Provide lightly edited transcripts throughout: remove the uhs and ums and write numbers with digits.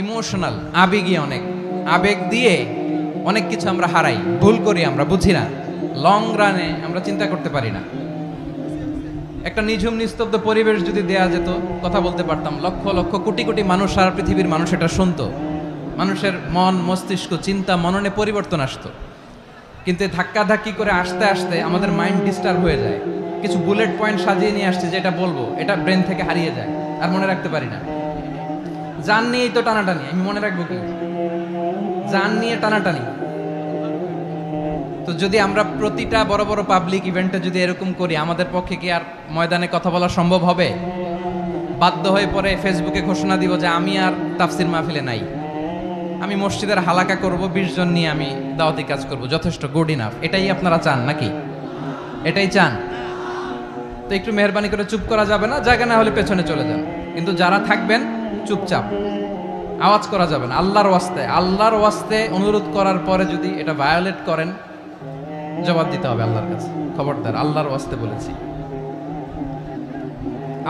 Emotional, আবেগী, অনেক আবেগ দিয়ে অনেক কিছু আমরা হারাই, ভুল করি, আমরা বুঝি না, লং রানে আমরা চিন্তা করতে পারি না। একটা নিঝুম নিস্তব্ধ পরিবেশ যদি দেয়া যেত, কথা বলতে পারতাম, লক্ষ লক্ষ কোটি কোটি মানুষ, সারা পৃথিবীর মানুষ এটা শুনতো, মানুষের মন মস্তিষ্ক চিন্তা মননে পরিবর্তন আসতো। কিন্তু ধাক্কা ধাক্কি করে আসতে আসতে আমাদের মাইন্ড ডিস্টার্ব হয়ে যায়। কিছু বুলেট পয়েন্ট সাজিয়ে নিয়ে আসছে, যেটা বলবো এটা ব্রেন থেকে হারিয়ে যায়, আর মনে রাখতে পারি না। জান নিয়েই তো টানাটানি, আমি মনে রাখবো কি? জান নিয়ে টানাটানি। তো যদি আমরা প্রতিটা বড় বড় পাবলিক ইভেন্টে যদি এরকম করি, আমাদের পক্ষে কি আর ময়দানে কথা বলা সম্ভব হবে? বাধ্য হয়ে পরে ফেসবুকে ঘোষণা দিব যে আমি আর তাফসির মাহফিলে নাই, আমি মসজিদের হালাকা করব, 20 জন নিয়ে আমি দাওয়াতি কাজ করব, যথেষ্ট, গুড ইনাফ। এটাই আপনারা চান নাকি? এটাই চান? তো একটু মেহরবানি করে চুপ করা যাবে না, জায়গা না হলে পেছনে চলে যান, কিন্তু যারা থাকবেন চুপচাপ, আওয়াজ করা যাবে না। আল্লাহর ওয়াস্তে অনুরোধ করার পরে যদি এটা ভায়োলেট করেন, জবাব দিতে হবে আল্লাহর কাছে। খবরদার, আল্লাহর ওয়াস্তে বলেছি,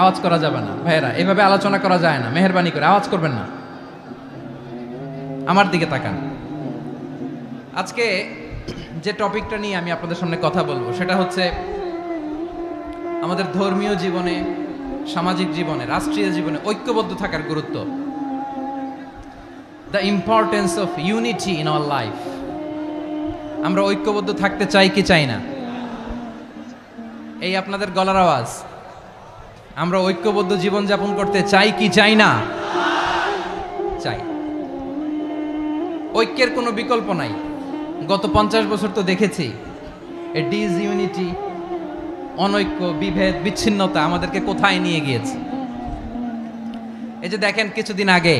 আওয়াজ করা যাবে না। ভাইয়েরা, এভাবে আলোচনা করা যায় না, মেহরবানি করে আওয়াজ করবেন না। আমার দিকে তাকান। আজকে যে টপিকটা নিয়ে আমি আপনাদের সামনে কথা বলবো, সেটা হচ্ছে আমাদের ধর্মীয় জীবনে, সামাজিক জীবনে, রাষ্ট্রীয় জীবনে ঐক্যবদ্ধ থাকার গুরুত্ব। The importance of unity in our life. আমরা ঐক্যবদ্ধ থাকতে চাই কি চাই না? এই আপনাদের গলার আওয়াজ। আমরা ঐক্যবদ্ধ জীবন যাপন করতে চাই কি চাই না? চাই। ঐক্যের কোনো বিকল্প নাই। গত 50 বছর তো দেখেছি এই ডিসইউনিটি, অনৈক্য, বিভেদ, বিচ্ছিন্নতা আমাদেরকে কোথায় নিয়ে গিয়েছে। এই যে দেখেন, কিছুদিন আগে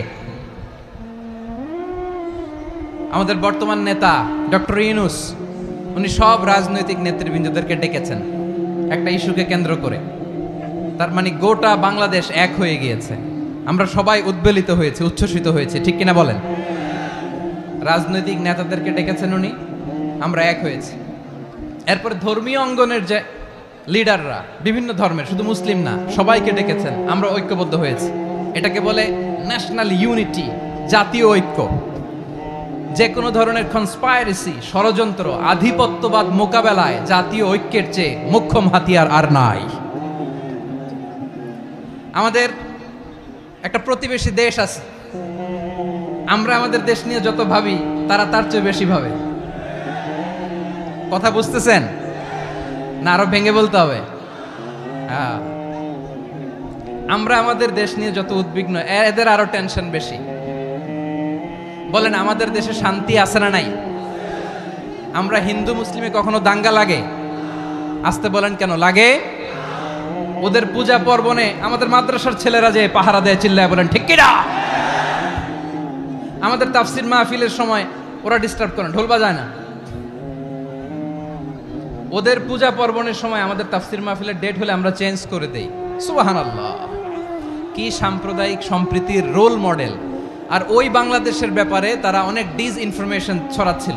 আমাদের বর্তমান নেতা ডক্টর ইউনূস, উনি সব রাজনৈতিক নেতৃবৃন্দদেরকে ডেকেছেন একটা ইস্যুকে কেন্দ্র করে। তার মানে গোটা বাংলাদেশ এক হয়ে গিয়েছে। আমরা সবাই উদ্বেলিত হয়েছে, উচ্ছ্বসিত হয়েছে, ঠিক কিনা বলেন? রাজনৈতিক নেতাদেরকে ডেকেছেন উনি, আমরা এক হয়েছি। এরপর ধর্মীয় অঙ্গনের যে লিডাররা, বিভিন্ন ধর্মের, শুধু মুসলিম না, সবাইকে ডেকেছেন, আমরা ঐক্যবদ্ধ হয়েছি। এটাকে বলে ন্যাশনাল ইউনিটি, জাতীয় ঐক্য। যে কোনো ধরনের কনস্পাইরেসি, ষড়যন্ত্র, আধিপত্যবাদ মোকাবেলায় জাতীয় ঐক্যের চেয়ে মোক্ষম হাতিয়ার আর নাই। আমাদের একটা প্রতিবেশী দেশ আছে, আমরা আমাদের দেশ নিয়ে যত ভাবি, তারা তার চেয়ে বেশি ভাবে। কথা বুঝতেছেন না? আরো ভেঙে বলতে হবে। হ্যাঁ, আমরা আমাদের দেশ নিয়ে যত উদ্বিগ্ন, এদের আরো টেনশন বেশি। বলেন, আমাদের দেশে শান্তি আছে না নাই? আমরা হিন্দু মুসলিমে কখনো দাঙ্গা লাগে? আসতে বলেন, কেন লাগে? ওদের পূজা পর্বণে আমাদের মাদ্রাসার ছেলেরা যে পাহারা দেয়, চিল্লায় বলেন ঠিক কিনা? আমাদের তাফসির মাহফিলের সময় ওরা ডিস্টার্ব করেন, ঢোল বাজায় না। ওদের পূজা পর্বণের সময় আমাদের তাফসির মাহফিলের ডেট হলে আমরা চেঞ্জ করে দেই। সুবহানাল্লাহ, কি সাম্প্রদায়িক সম্প্রীতির রোল মডেল। আর ওই বাংলাদেশের ব্যাপারে তারা অনেক ডিসইনফরমেশন ছড়াচ্ছিল।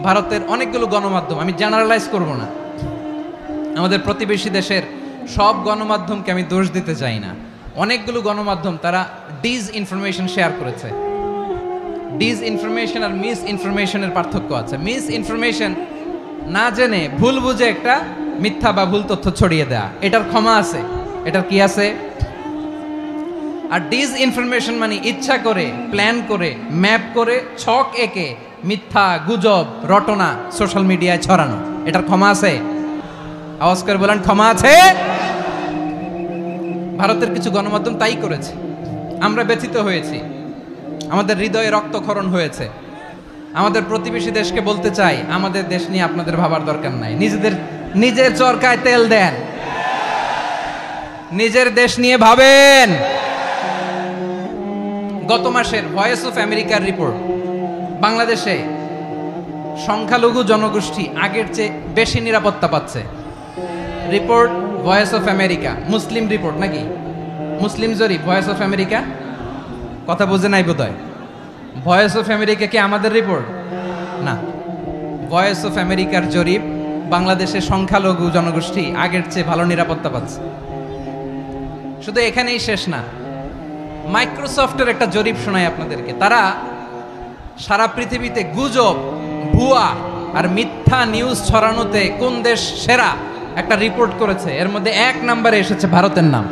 ভারতের অনেকগুলো গণমাধ্যম, আমি জেনারেলাইজ করব না, আমাদের প্রতিবেশী দেশের সব গণমাধ্যমকে আমি দোষ দিতে চাই না, অনেকগুলো গণমাধ্যম তারা ডিসইনফরমেশন শেয়ার করেছে। ডিসইনফরমেশন আর মিস ইনফরমেশনের পার্থক্য আছে। মিস ইনফরমেশন না জেনে ভুল বুঝে একটা মিথ্যা বা ভুল তথ্য ছড়িয়ে দেয়া, এটার ক্ষমা আছে, এটার কি আছে? আর ডিসইনফরমেশন মানে ইচ্ছা করে, প্ল্যান করে, ম্যাপ করে, ছক এঁকে মিথ্যা, গুজব, রটনা সোশ্যাল মিডিয়ায় ছড়ানো, এটার ক্ষমা আছে? আওয়াজ করে বলেন, ক্ষমা আছে? ভারতের কিছু গণমাধ্যম তাই করেছে। আমরা ব্যথিত হয়েছি, আমাদের হৃদয়ে রক্তক্ষরণ হয়েছে। আমাদের প্রতিবেশী দেশকে বলতে চাই, আমাদের দেশ নিয়ে আপনাদের ভাবার দরকার নাই। নিজের চরকায় তেল দেন, নিজের দেশ নিয়ে ভাবেন। গত মাসের ভয়েস অফ আমেরিকার রিপোর্ট, বাংলাদেশে সংখ্যালঘু জনগোষ্ঠী আগের চেয়ে বেশি নিরাপত্তা পাচ্ছে। Report voice of America, Muslim report নাকি? মুসলিম জরিপ, ভয়েস অফ আমেরিকা। কথা বুঝে নাই বোধহয়। ভয়েস অফ আমেরিকা কি আমাদের রিপোর্ট? না, ভয়েস অফ আমেরিকার জরিপ, বাংলাদেশের সংখ্যালঘু জনগোষ্ঠী আগের চেয়ে ভালো নিরাপত্তা পাচ্ছে। শুধু এখানেই শেষ না, মাইক্রোসফটের একটা জরিপ শোনায় আপনাদেরকে। তারা সারা পৃথিবীতে গুজব, ভুয়া আর মিথ্যা নিউজ ছড়ানোতে কোন দেশ সেরা একটা রিপোর্ট করেছে। এর মধ্যে 1 নম্বরে এসেছে ভারতের নাম।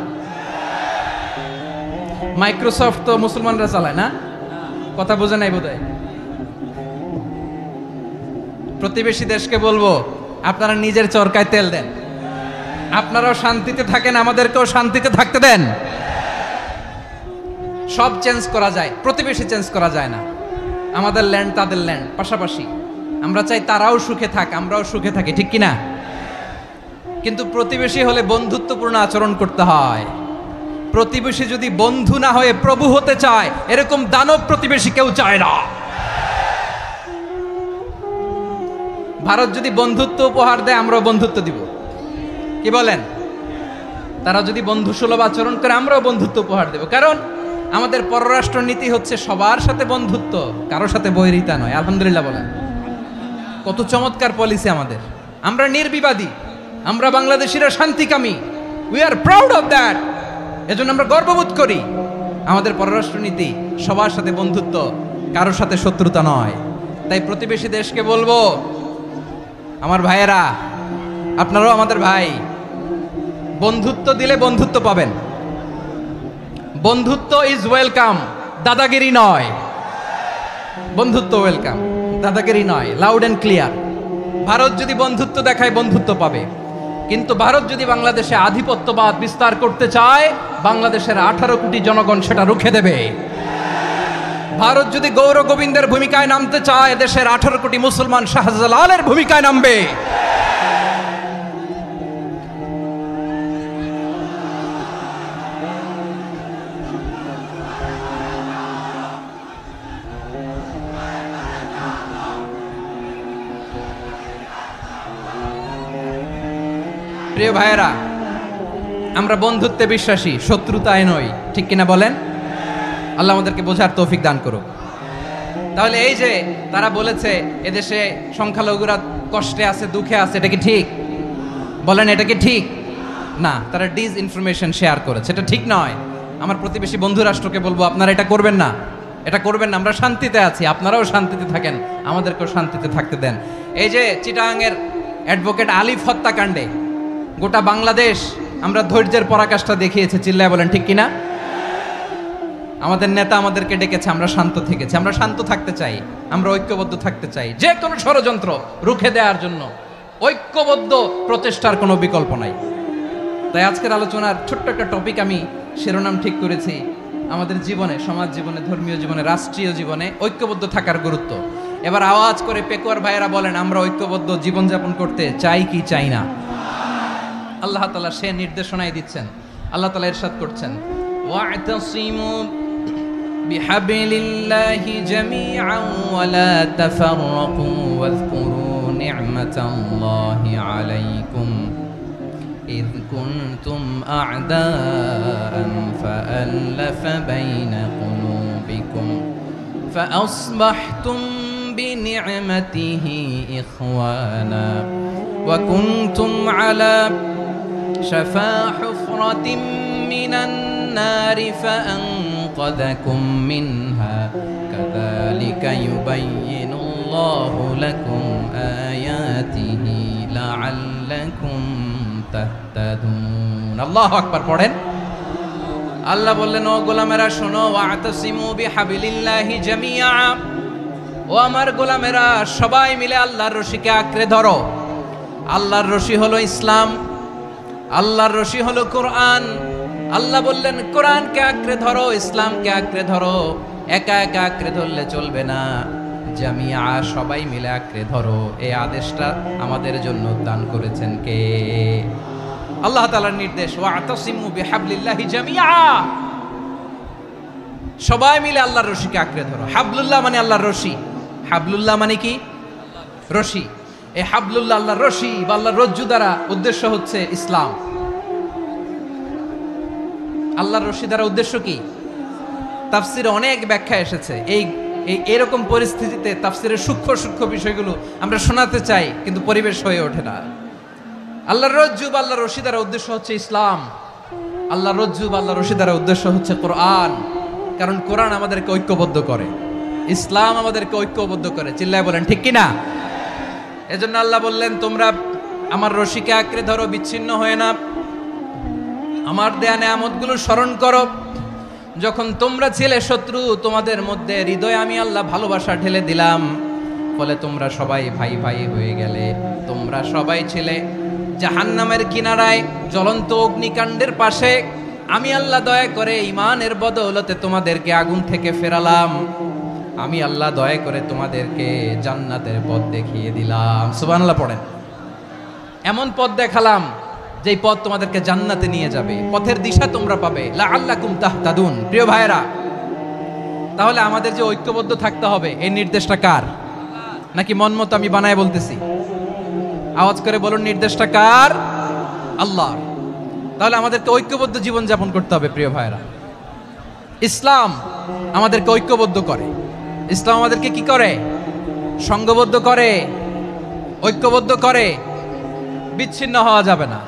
মাইক্রোসফট তো মুসলমানরা চালায় না, কথা বোঝে নাই বোধহয়। প্রতিবেশী দেশকে বলবো, আপনারা নিজের চরকায় তেল দেন, আপনারাও শান্তিতে থাকেন, আমাদেরকেও শান্তিতে থাকতে দেন। সব চেঞ্জ করা যায়, প্রতিবেশী চেঞ্জ করা যায় না। আমাদের ল্যান্ড তাদের ল্যান্ড পাশাপাশি, আমরা চাই তারাও সুখে থাক, আমরাও সুখে থাকি, ঠিক কিনা? কিন্তু প্রতিবেশী হলে বন্ধুত্বপূর্ণ আচরণ করতে হয়। প্রতিবেশী যদি বন্ধু না হয়ে প্রভু হতে চায়, এরকম দানব প্রতিবেশী কেউ চায় না। ভারত যদি বন্ধুত্ব উপহার দেয়, আমরাও বন্ধুত্ব দিব, কি বলেন? তারা যদি বন্ধুসুলভ আচরণ করে, আমরাও বন্ধুত্ব উপহার দেব। কারণ আমাদের পররাষ্ট্র নীতি হচ্ছে সবার সাথে বন্ধুত্ব, কারো সাথে বৈরিতা নয়। আলহামদুলিল্লাহ বলেন, কত চমৎকার পলিসি আমাদের। আমরা নির্বিবাদী, আমরা বাংলাদেশিরা শান্তিকামী, we are proud of that. এজন্য আমরা গর্ববোধ করি। আমাদের পররাষ্ট্র নীতি সবার সাথে বন্ধুত্ব, কারোর সাথে শত্রুতা নয়। তাই প্রতিবেশী দেশকে বলবো, আমার ভাইয়েরা, আপনারাও আমাদের ভাই, বন্ধুত্ব দিলে বন্ধুত্ব পাবেন। বন্ধুত্ব ইজ ওয়েলকাম, দাদাগিরি নয়। বন্ধুত্ব ওয়েলকাম, দাদাগিরি নয়, লাউড এন্ড ক্লিয়ার। ভারত যদি বন্ধুত্ব দেখায়, বন্ধুত্ব পাবে। কিন্তু ভারত যদি বাংলাদেশে আধিপত্যবাদ বিস্তার করতে চায়, বাংলাদেশের 18 কোটি জনগণ সেটা রুখে দেবে। ভারত যদি গৌর গোবিন্দের ভূমিকায় নামতে চায়, দেশের 18 কোটি মুসলমান শাহজালালের ভূমিকায় নামবে। প্রিয় ভাইয়েরা, আমরা বন্ধুত্বে বিশ্বাসী, শত্রুতায় নই, ঠিক কিনা বলেন? আল্লাহ আমাদেরকে বোঝার তৌফিক দান করুক। তাহলে এই যে তারা বলেছে এদেশে সংখ্যালঘুরা কষ্টে আছে, দুঃখে আছে, এটা কি ঠিক? বলেন, এটা কি ঠিক? না, তারা ডিস ইনফরমেশন শেয়ার করেছে, এটা ঠিক নয়। আমার প্রতিবেশী বন্ধু রাষ্ট্রকে বলবো, আপনারা এটা করবেন না, এটা করবেন না। আমরা শান্তিতে আছি, আপনারাও শান্তিতে থাকেন, আমাদেরকেও শান্তিতে থাকতে দেন। এই যে চিটাগাংয়ের অ্যাডভোকেট আলিফ হত্যাকাণ্ডে গোটা বাংলাদেশ আমরা ধৈর্যের পরাকাষ্ঠা দেখিয়েছে, চিল্লায় বলেন ঠিক কিনা? আমাদের নেতা আমাদেরকে ডেকেছে, আমরা শান্ত থেকেছি। আমরা শান্ত থাকতে চাই, আমরা ঐক্যবদ্ধ থাকতে চাই। যে কোনো ষড়যন্ত্র রুখে দেওয়ার জন্য ঐক্যবদ্ধ প্রচেষ্টার কোনো বিকল্প নাই। তাই আজকের আলোচনার ছোট্ট একটা টপিক আমি শিরোনাম ঠিক করেছি, আমাদের জীবনে, সমাজ জীবনে, ধর্মীয় জীবনে, রাষ্ট্রীয় জীবনে ঐক্যবদ্ধ থাকার গুরুত্ব। এবার আওয়াজ করে পেকুয়ার ভাইয়েরা বলেন, আমরা ঐক্যবদ্ধ জীবনযাপন করতে চাই কি চাই না? আল্লাহ তাআলা সে নির্দেশনাই দিচ্ছেন। আল্লাহ তাআলা ইরশাদ করছেন, ওয়া'তাসিমু বিহাবলিল্লাহি জামিআন ওয়া লা তাফাররাকু ওয়াযকুরু নি'মাতাল্লাহি আলাইকুম إذ كنتم أعداء فألف بين قلوبكم فأصبحتم بنعمته إخوانا وكنتم على شفا حفرة من النار فأنقذكم منها كذلك يبين الله لكم آياته لعلكم তাহতাদুন। আল্লাহু আকবার পড়েন। আল্লাহ বললেন, ও গোলামেরা শোনো, ওয়া'তাসিমু বিহাবলিল্লাহি জামিআ, ও আমার গোলামেরা সবাই মিলে আল্লাহর রশিকে আঁকড়ে ধরো। আল্লাহর রশি হলো ইসলাম, আল্লাহর রশি হলো কোরআন। আল্লাহ বললেন, কোরআনকে আঁকড়ে ধরো, ইসলামকে আঁকড়ে ধরো। একা একা আঁকড়ে ধরলে চলবে না, জামিয়া, সবাই মিলে আঁকড়ে ধরো। এই আদেশটা আমাদের জন্য দান করেছেন কে? আল্লাহ তাআলার নির্দেশ, ওয়া'তাসিমু বিহাবলিল্লাহি জামিআ, সবাই মিলে আল্লাহর রশিকে আঁকড়ে ধরো। হাবলুল্লাহ মানে আল্লাহর রশি। হাবলুল্লাহ মানে কি? রশি। এই হাবলুল্লাহ আল্লাহর রশি বা আল্লাহর রজ্জু দ্বারা উদ্দেশ্য হচ্ছে ইসলাম। আল্লাহর রশি দ্বারা উদ্দেশ্য কি? তাফসিরে অনেক ব্যাখ্যা এসেছে। এরকম পরিস্থিতিতে তাফসিরের সূক্ষ্ম সূক্ষ্ম বিষয়গুলো আমরা শোনাতে চাই, কিন্তু পরিবেশ হয়ে ওঠে না। আল্লাহর রজ্জু বা আল্লাহর রশি দ্বারা উদ্দেশ্য হচ্ছে ইসলাম। আল্লাহর রজ্জু বা আল্লাহর রশি দ্বারা উদ্দেশ্য হচ্ছে কোরআন। কারণ কোরআন আমাদেরকে ঐক্যবদ্ধ করে, ইসলাম আমাদেরকে ঐক্যবদ্ধ করে। চিল্লায় বলেন ঠিক কিনা? এজন্য আল্লাহ বললেন, তোমরা আমার রশিকে আঁকড়ে ধরো, বিচ্ছিন্ন হয়ে না, আমার দেয়া নেয়ামতগুলো স্মরণ করো। যখন তোমরা ছিলে শত্রু, তোমাদের মধ্যে হৃদয়ে আমি আল্লাহ ভালোবাসা ঢেলে দিলাম, ফলে তোমরা সবাই ভাই ভাই হয়ে গেলে। তোমরা সবাই ছিলে জাহান্নামের কিনারায়, জ্বলন্ত অগ্নিকাণ্ডের পাশে। আমি আল্লাহ দয়া করে ঈমানের বদৌলতে তোমাদেরকে আগুন থেকে ফেরালাম। আমি আল্লাহ দয়া করে তোমাদেরকে জান্নাতের পথ দেখিয়ে দিলাম। সুবহানাল্লাহ পড়েন। এমন পথ দেখালাম যেই পথ তোমাদেরকে জান্নাতে নিয়ে যাবে, পথের দিশা তোমরা পাবে। লাআল্লাকুম তাহতাদুন। প্রিয় ভাইরা, তাহলে আমাদের যে ঐক্যবদ্ধ থাকতে হবে, এই নির্দেশটা কার? নাকি মন মতো আমি বানায় বলতেছি? আওয়াজ করে বলুন, নির্দেশটা কার? আল্লাহ। তাহলে আমাদেরকে ঐক্যবদ্ধ জীবন যাপন করতে হবে। প্রিয় ভাইরা, ইসলাম আমাদেরকে ঐক্যবদ্ধ করে। ইসলাম আমাদেরকে কি করে? সংঘবদ্ধ করে, ঐক্যবদ্ধ করে। বিচ্ছিন্ন হওয়া যাবে না।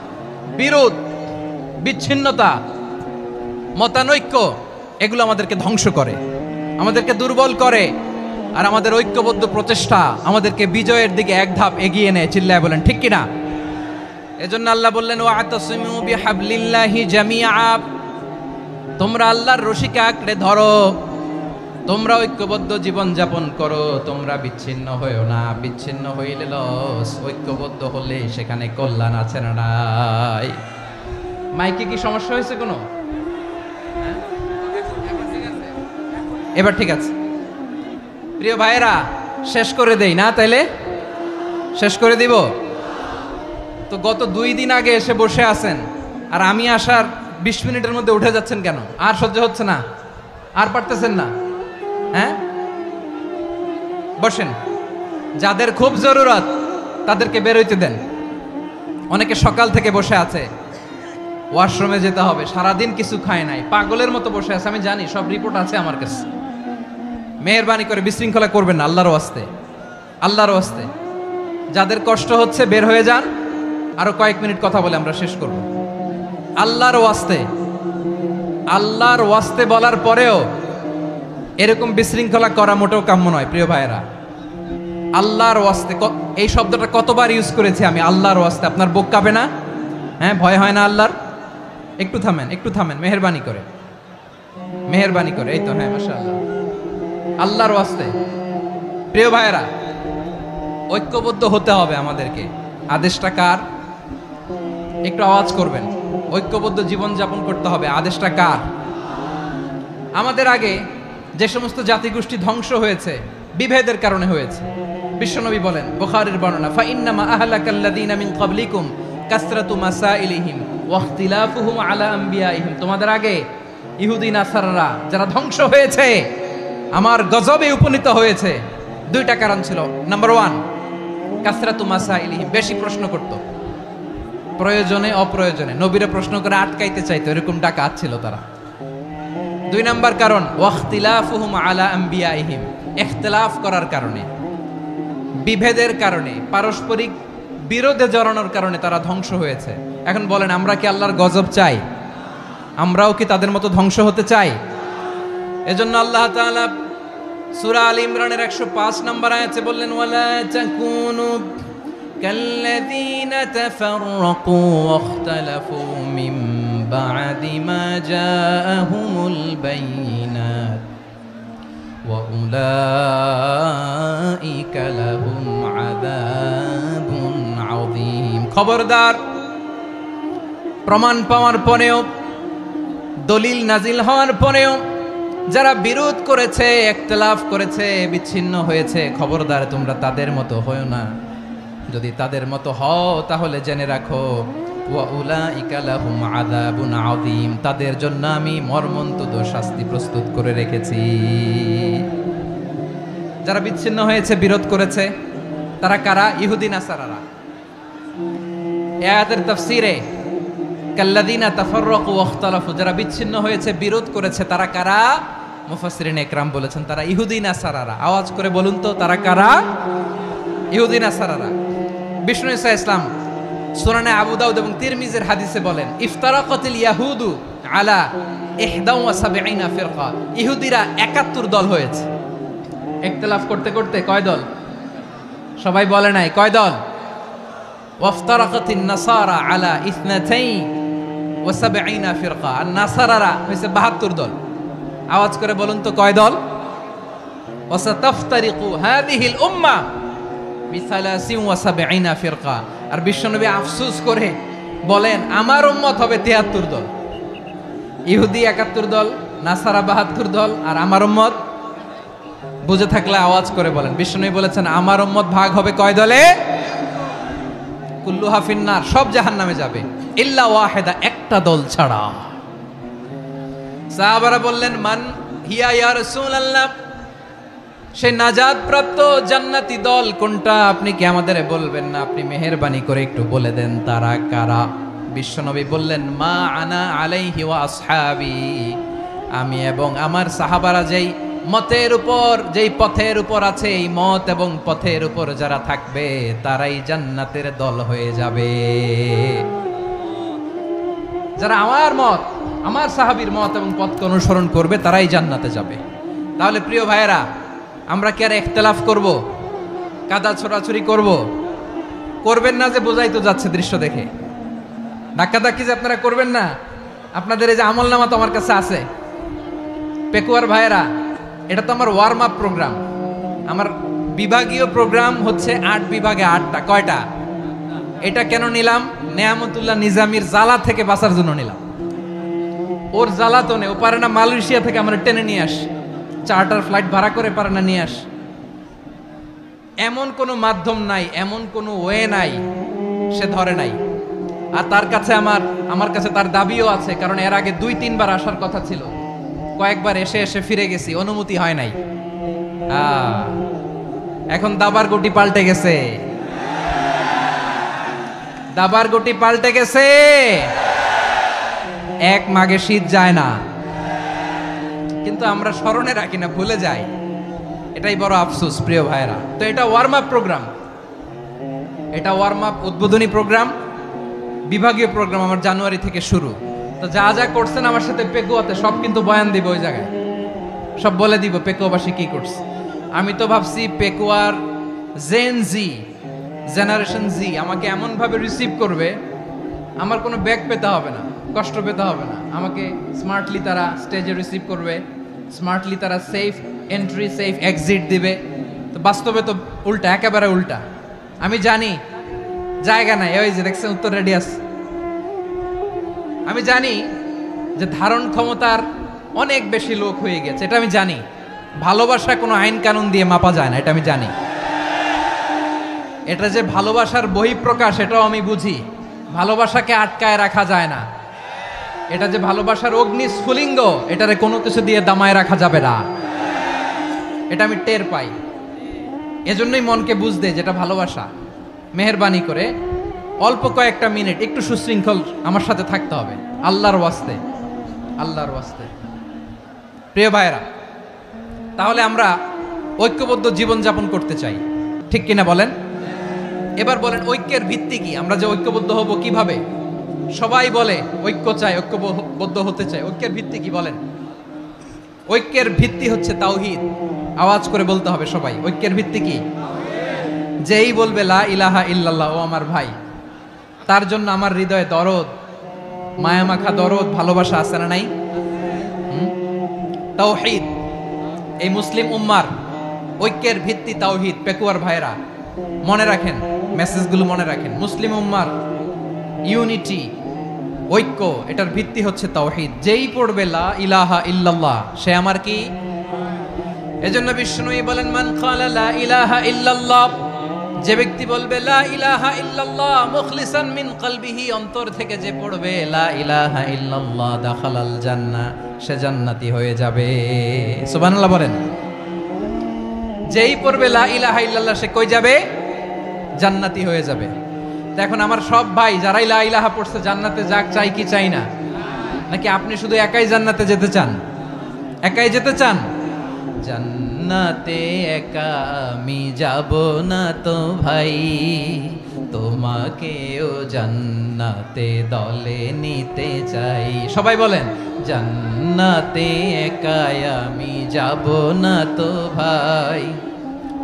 বিরোধ, বিচ্ছিন্নতা, মতানৈক্য, এগুলো আমাদেরকে ধ্বংস করে, আমাদেরকে দুর্বল করে। আর আমাদের ঐক্যবদ্ধ প্রচেষ্টা আমাদেরকে বিজয়ের দিকে এক ধাপ এগিয়ে নেয়। চিল্লায় বলেন ঠিক কিনা? এজন্য আল্লাহ বললেন, ওয়াতাসিমু বিহাবলিল্লাহি জামিআ। তোমরা আল্লাহর রশিকে আঁকড়ে ধরো, তোমরা ঐক্যবদ্ধ জীবন যাপন করো, তোমরা বিচ্ছিন্ন হইও না। বিচ্ছিন্ন হইলে লস, ঐক্যবদ্ধ হলে সেখানে কল্যাণ আছে না নাই? মাইকে কি সমস্যা হয়েছে কোনো? এবার ঠিক আছে। প্রিয় ভাইয়েরা, শেষ করে দেই না? তাইলে শেষ করে দিব তো। গত 2 দিন আগে এসে বসে আছেন, আর আমি আসার 20 মিনিটের মধ্যে উঠে যাচ্ছেন কেন? আর সহ্য হচ্ছে না? আর পারতেছেন না? হ্যাঁ, বসেন। যাদের খুব জরুরত তাদেরকে বের হইতে দেন। অনেকে সকাল থেকে বসে আছে, ওয়াশরুমে যেতে হবে, সারাদিন কিছু খায় নাই, পাগলের মতো বসে আছে। আমি জানি, সব রিপোর্ট আছে আমার কাছে। মেহেরবানি করে বিশৃঙ্খলা করবেন না, আল্লাহর ওয়াস্তে, আল্লাহর ওয়াস্তে। যাদের কষ্ট হচ্ছে বের হয়ে যান। আরো কয়েক মিনিট কথা বলে আমরা শেষ করব। আল্লাহর ওয়াস্তে, আল্লাহর ওয়াস্তে বলার পরেও এরকম বিশৃঙ্খলা করা মোটেও কাম্য নয়। প্রিয় ভাইয়েরা, আল্লাহর ওয়াস্তে, এই শব্দটা কতবার ইউজ করেছি আমি, আল্লাহর ওয়াস্তে। আপনার বুক কাঁপে না? হ্যাঁ, ভয় হয় না আল্লাহর? একটু থামেন, একটু থামেন, মেহেরবানি করে, মেহেরবানি করে। এই তো, হ্যাঁ, মাশাআল্লাহ। আল্লাহর ওয়াস্তে। প্রিয় ভাইয়েরা, ঐক্যবদ্ধ হতে হবে আমাদেরকে। আদেশটা কার? একটু আওয়াজ করবেন। ঐক্যবদ্ধ জীবন যাপন করতে হবে। আদেশটা কার? আমাদের আগে যে সমস্ত জাতিগোষ্ঠী ধ্বংস হয়েছে, বিভেদের কারণে হয়েছে। বিশ্বনবী বলেন, বুখারীর বর্ণনা, ফা ইন্নামা আহলাকাল্লাযীনা মিন ক্বাবলিকুম কাসরাতু মাসাইলিহিম ওয়া ইখতিলাফুহুম আলা আম্বিয়াইহিম। তোমাদের আগে ইহুদি নাসারারা যারা ধ্বংস হয়েছে, আমার গজবে উপনীত হয়েছে, 2টা কারণ ছিল। নাম্বার 1, কাসরাতু মাসাইলিহিম, বেশি প্রশ্ন করত, প্রয়োজনে অপ্রয়োজনে নবীরা প্রশ্ন করে আটকাইতে চাইতো, এরকম ডাকাত ছিল তারা। 2 নাম্বার কারণ, ওয়াখতিলাফুহুম আলা আম্বিয়াইহিম, ইখতিলাফ করার কারণে, বিভেদের কারণে, পারস্পরিক বিরোধে জড়ানোর কারণে তারা ধ্বংস হয়েছে। এখন বলেন, আমরা কি আল্লাহর গজব চাই? আমরাও কি তাদের মতো ধ্বংস হতে চাই? এজন্য আল্লাহ তাআলা সূরা আল ইমরানের 105 নম্বর আয়াতে বললেন, ওয়ালা তাকুনু কাল্লাযীনা তাফাররাকু ওয়াখতালাফু মিন বা'দি মা জাআহুমুল বাইয়িনাত ওয়া উলাইকা লাহুম আযাবুন আযীম। খবরদার, প্রমাণ পাওয়ার পরেও, দলিল নাজিল হওয়ার পরেও যারা বিরোধ করেছে, ইখতিলাফ করেছে, বিচ্ছিন্ন হয়েছে, খবরদার তোমরা তাদের মতো হয়ো না। যদি তাদের মতো হও তাহলে জেনে রাখো, ওয়া উলাইকা লাহুম আযাবুন আযীম, তাদের জন্য আমি মর্মন্তুদ শাস্তি প্রস্তুত করে রেখেছি। যারা বিচ্ছিন্ন হয়েছে, বিরোধ করেছে, তারা কারা? ইহুদি নাসারারা। এই আয়াতের তাফসীরে কাল্লাযীনা তাফাররাকু ওয়াখতালাফু, যারা বিচ্ছিন্ন হয়েছে, বিরোধ করেছে, তারা কারা? মুফাসসিরিন ইকরাম বলেছেন তারা ইহুদি নাসারারা। আওয়াজ করে বলুন তো, তারা কারা? ইহুদি নাসারারা। বিষ্ণু ঈসা ইসলাম সুনানে আবু দাউদ এবং তিরমিজির হাদিসে বলেন, ইফতারাকাতিল ইয়াহুদু আলা 71 ফিরকা, ইহুদিরা 71 দল হয়েছে। ইখতিলাফ করতে করতে কয় দল? সবাই বলে নাই কয় দল? ওয়াফতারাকাতিন নাসারা আলা 72 ফিরকা, আর নাসারারা হয়েছে 72 দল। আওয়াজ করে বলুন তো কয় দল? ওয়াসাতাফতারিকু হাদিহিল উম্মাহ বি73 ফিরকা। আর বিশ্বনবী আফসোস করে বলেন আমার উম্মত হবে 73 দল। ইহুদি 71 দল, নাসারা 72 দল, আর আমার উম্মত, বুঝে থাকলে আওয়াজ করে বলেন। বিশ্বনবী বলেছেন আমার উম্মত ভাগ হবে কয় দলে? কুল্লুহা ফিন্নার, সব জাহান্নামে যাবে, ইল্লা ওয়াহিদা, একটা দল ছাড়া। সাহাবারা বললেন মান হিয়া ইয়া রাসূলুল্লাহ, সেই নাজাত প্রাপ্ত জান্নাতি দল কোনটা? আপনি কি আমাদের বলবেন না? আপনি মেহেরবানি করে একটু বলে দেন তারা কারা। বিশ্বনবী বললেন মা আনা আলাইহি ওয়া আসহাবি, আমি এবং আমার সাহাবারা যেই মতের উপর, যেই পথের উপর আছে, এই মত এবং পথের উপর যারা থাকবে তারাই জান্নাতের দল হয়ে যাবে। যারা আমার মত, আমার সাহাবীর মত এবং পথকে অনুসরণ করবে তারাই জান্নাতে যাবে। তাহলে প্রিয় ভাইয়েরা, আমরা কি আর ইখতিলাফ করব? কাদা ছোড়াছুরি করব? করবেন না যে বোঝাই তো যাচ্ছে দৃশ্য দেখে। ধাক্কাধাক্কি যে আপনারা করবেন না। আপনাদের এই যে আমলনামা তো আমার কাছে আছে। পেকুয়ার ভাইয়েরা, এটা তো আমার ওয়ার্ম আপ প্রোগ্রাম। আমার বিভাগীয় প্রোগ্রাম হচ্ছে 8 বিভাগে 8টা। কয়টা? এটা কেন নিলাম? নেয়ামতুল্লাহ নিজামীর জ্বালা থেকে বাঁচার জন্য নিলাম। ওর জ্বালাতনে ও পারে না মালয়েশিয়া থেকে আমরা টেনে নিয়ে আস, চার্টার ফ্লাইট ভাড়া করে পারে না নিয়ে আস। এমন কোনো মাধ্যম নাই, এমন কোনো ওয়ে নাই, সে ধরে নাই। আর তার কাছে আমার কাছে তার দাবিও আছে, কারণ এর আগে 2-3 বার আসার কথা ছিল। কয়েকবার এসে এসে ফিরে গেছি, অনুমতি হয় নাই। এখন দাবার গুটি পাল্টে গেছে, দাবার গুটি পাল্টে গেছে। এক মাঘে শীত যায় না, কিন্তু আমরা স্মরণে রাখি না, ভুলে যাই। এটাই বড় আফসোস প্রিয় ভাইরা। তো এটা ওয়ার্ম আপ প্রোগ্রাম, এটা ওয়ার্ম আপ উদ্বোধনী প্রোগ্রাম, বিভাগীয় প্রোগ্রাম আমার জানুয়ারি থেকে শুরু। তো যা যা করছেন আমার সাথে পেকুয়াতে সব কিন্তু বয়ান দিব, ওই জায়গায় সব বলে দিব পেকুয়াবাসী কি করছে। আমি তো ভাবছি পেকুয়ার জেন জি, জেনারেশন জি আমাকে এমন ভাবে রিসিভ করবে, আমার কোনো ব্যাক পেতে হবে না, কষ্ট পেতে হবে না। আমাকে স্মার্টলি তারা স্টেজে রিসিভ করবে, স্মার্টলি তারা সেফ এন্ট্রি সেফ এক্সিট দিবে। তো বাস্তবে তো উল্টা, একেবারে উল্টা। আমি জানি জায়গা নাই, ওই যে দেখছেন উত্তর রেডিয়াস। আমি জানি যে ধারণ ক্ষমতার অনেক বেশি লোক হয়ে গেছে, এটা আমি জানি। ভালোবাসা কোনো আইন কানুন দিয়ে মাপা যায় না, এটা আমি জানি। এটা যে ভালোবাসার বহিঃপ্রকাশ, এটাও আমি বুঝি। ভালোবাসাকে আটকায় রাখা যায় না। এটা যে ভালোবাসার অগ্নি স্ফুলিঙ্গ, এটারে কোনো কিছু দিয়ে দামায় রাখা যাবে না, এটা আমি টের পাই। এজন্যই মনকে বুঝতে যেটা ভালোবাসা। মেহেরবানি করে অল্প কয়েকটা মিনিট একটু সুশৃঙ্খল আমার সাথে থাকতে হবে, আল্লাহর ওয়াস্তে, আল্লাহর ওয়াস্তে। প্রিয় ভাইরা, তাহলে আমরা ঐক্যবদ্ধ জীবনযাপন করতে চাই, ঠিক কিনা বলেন? এবার বলেন ঐক্যের ভিত্তি কি? আমরা যে ঐক্যবদ্ধ হব কিভাবে? সবাই বলে ঐক্য চাই, ঐক্যবদ্ধ হতে চাই। ঐক্যের ভিত্তি কি বলেন? ঐক্যের ভিত্তি হচ্ছে তাওহীদ। আওয়াজ করে বলতে হবে সবাই, ঐক্যের ভিত্তি কি? যেই বলবে লা ইলাহা ইল্লাল্লাহ, ও আমার ভাই, তার জন্য আমার হৃদয়ে দরদ, মায়ামাখা দরদ, ভালোবাসা আছে না নাই? তাওহীদ, এই মুসলিম উম্মার ঐক্যের ভিত্তি তাওহীদ। পেকুয়ার ভাইরা মনে রাখেন, মেসেজগুলো মনে রাখেন। মুসলিম উম্মার ইউনিটি, ঐক্য, এটার ভিত্তি হচ্ছে তাওহীদ। যেই পড়বে লা ইলাহা ইল্লাল্লাহ, সে আমার কি? এজন্য বিষ্ণুই বলেন মান ক্বালা লা ইলাহা ইল্লাল্লাহ, যে ব্যক্তি বলবে লা ইলাহা ইল্লাল্লাহ মুখলিসান মিন কলবিহি, অন্তর থেকে যে পড়বে লা ইলাহা ইল্লাল্লাহ, দাখালাল জান্নাহ, সে জান্নাতি হয়ে যাবে। সুবহানাল্লাহ বলেন। যেই পড়বে লা ইলাহা ইল্লাল্লাহ, সে কই যাবে? জান্নাতি হয়ে যাবে। এখন আমার সব ভাই যারাই লা ইলাহা পড়ছে জান্নাতে যাক, চাই কি চাই না? নাকি আপনি শুধু একাই জান্নাতে যেতে চান? একাই যেতে চান? জান্নাতে একা আমি যাব না তো ভাই, তোমাকেও জান্নাতে দলে নিতে চাই। সবাই বলেন, জান্নাতে একাই আমি যাব না তো ভাই,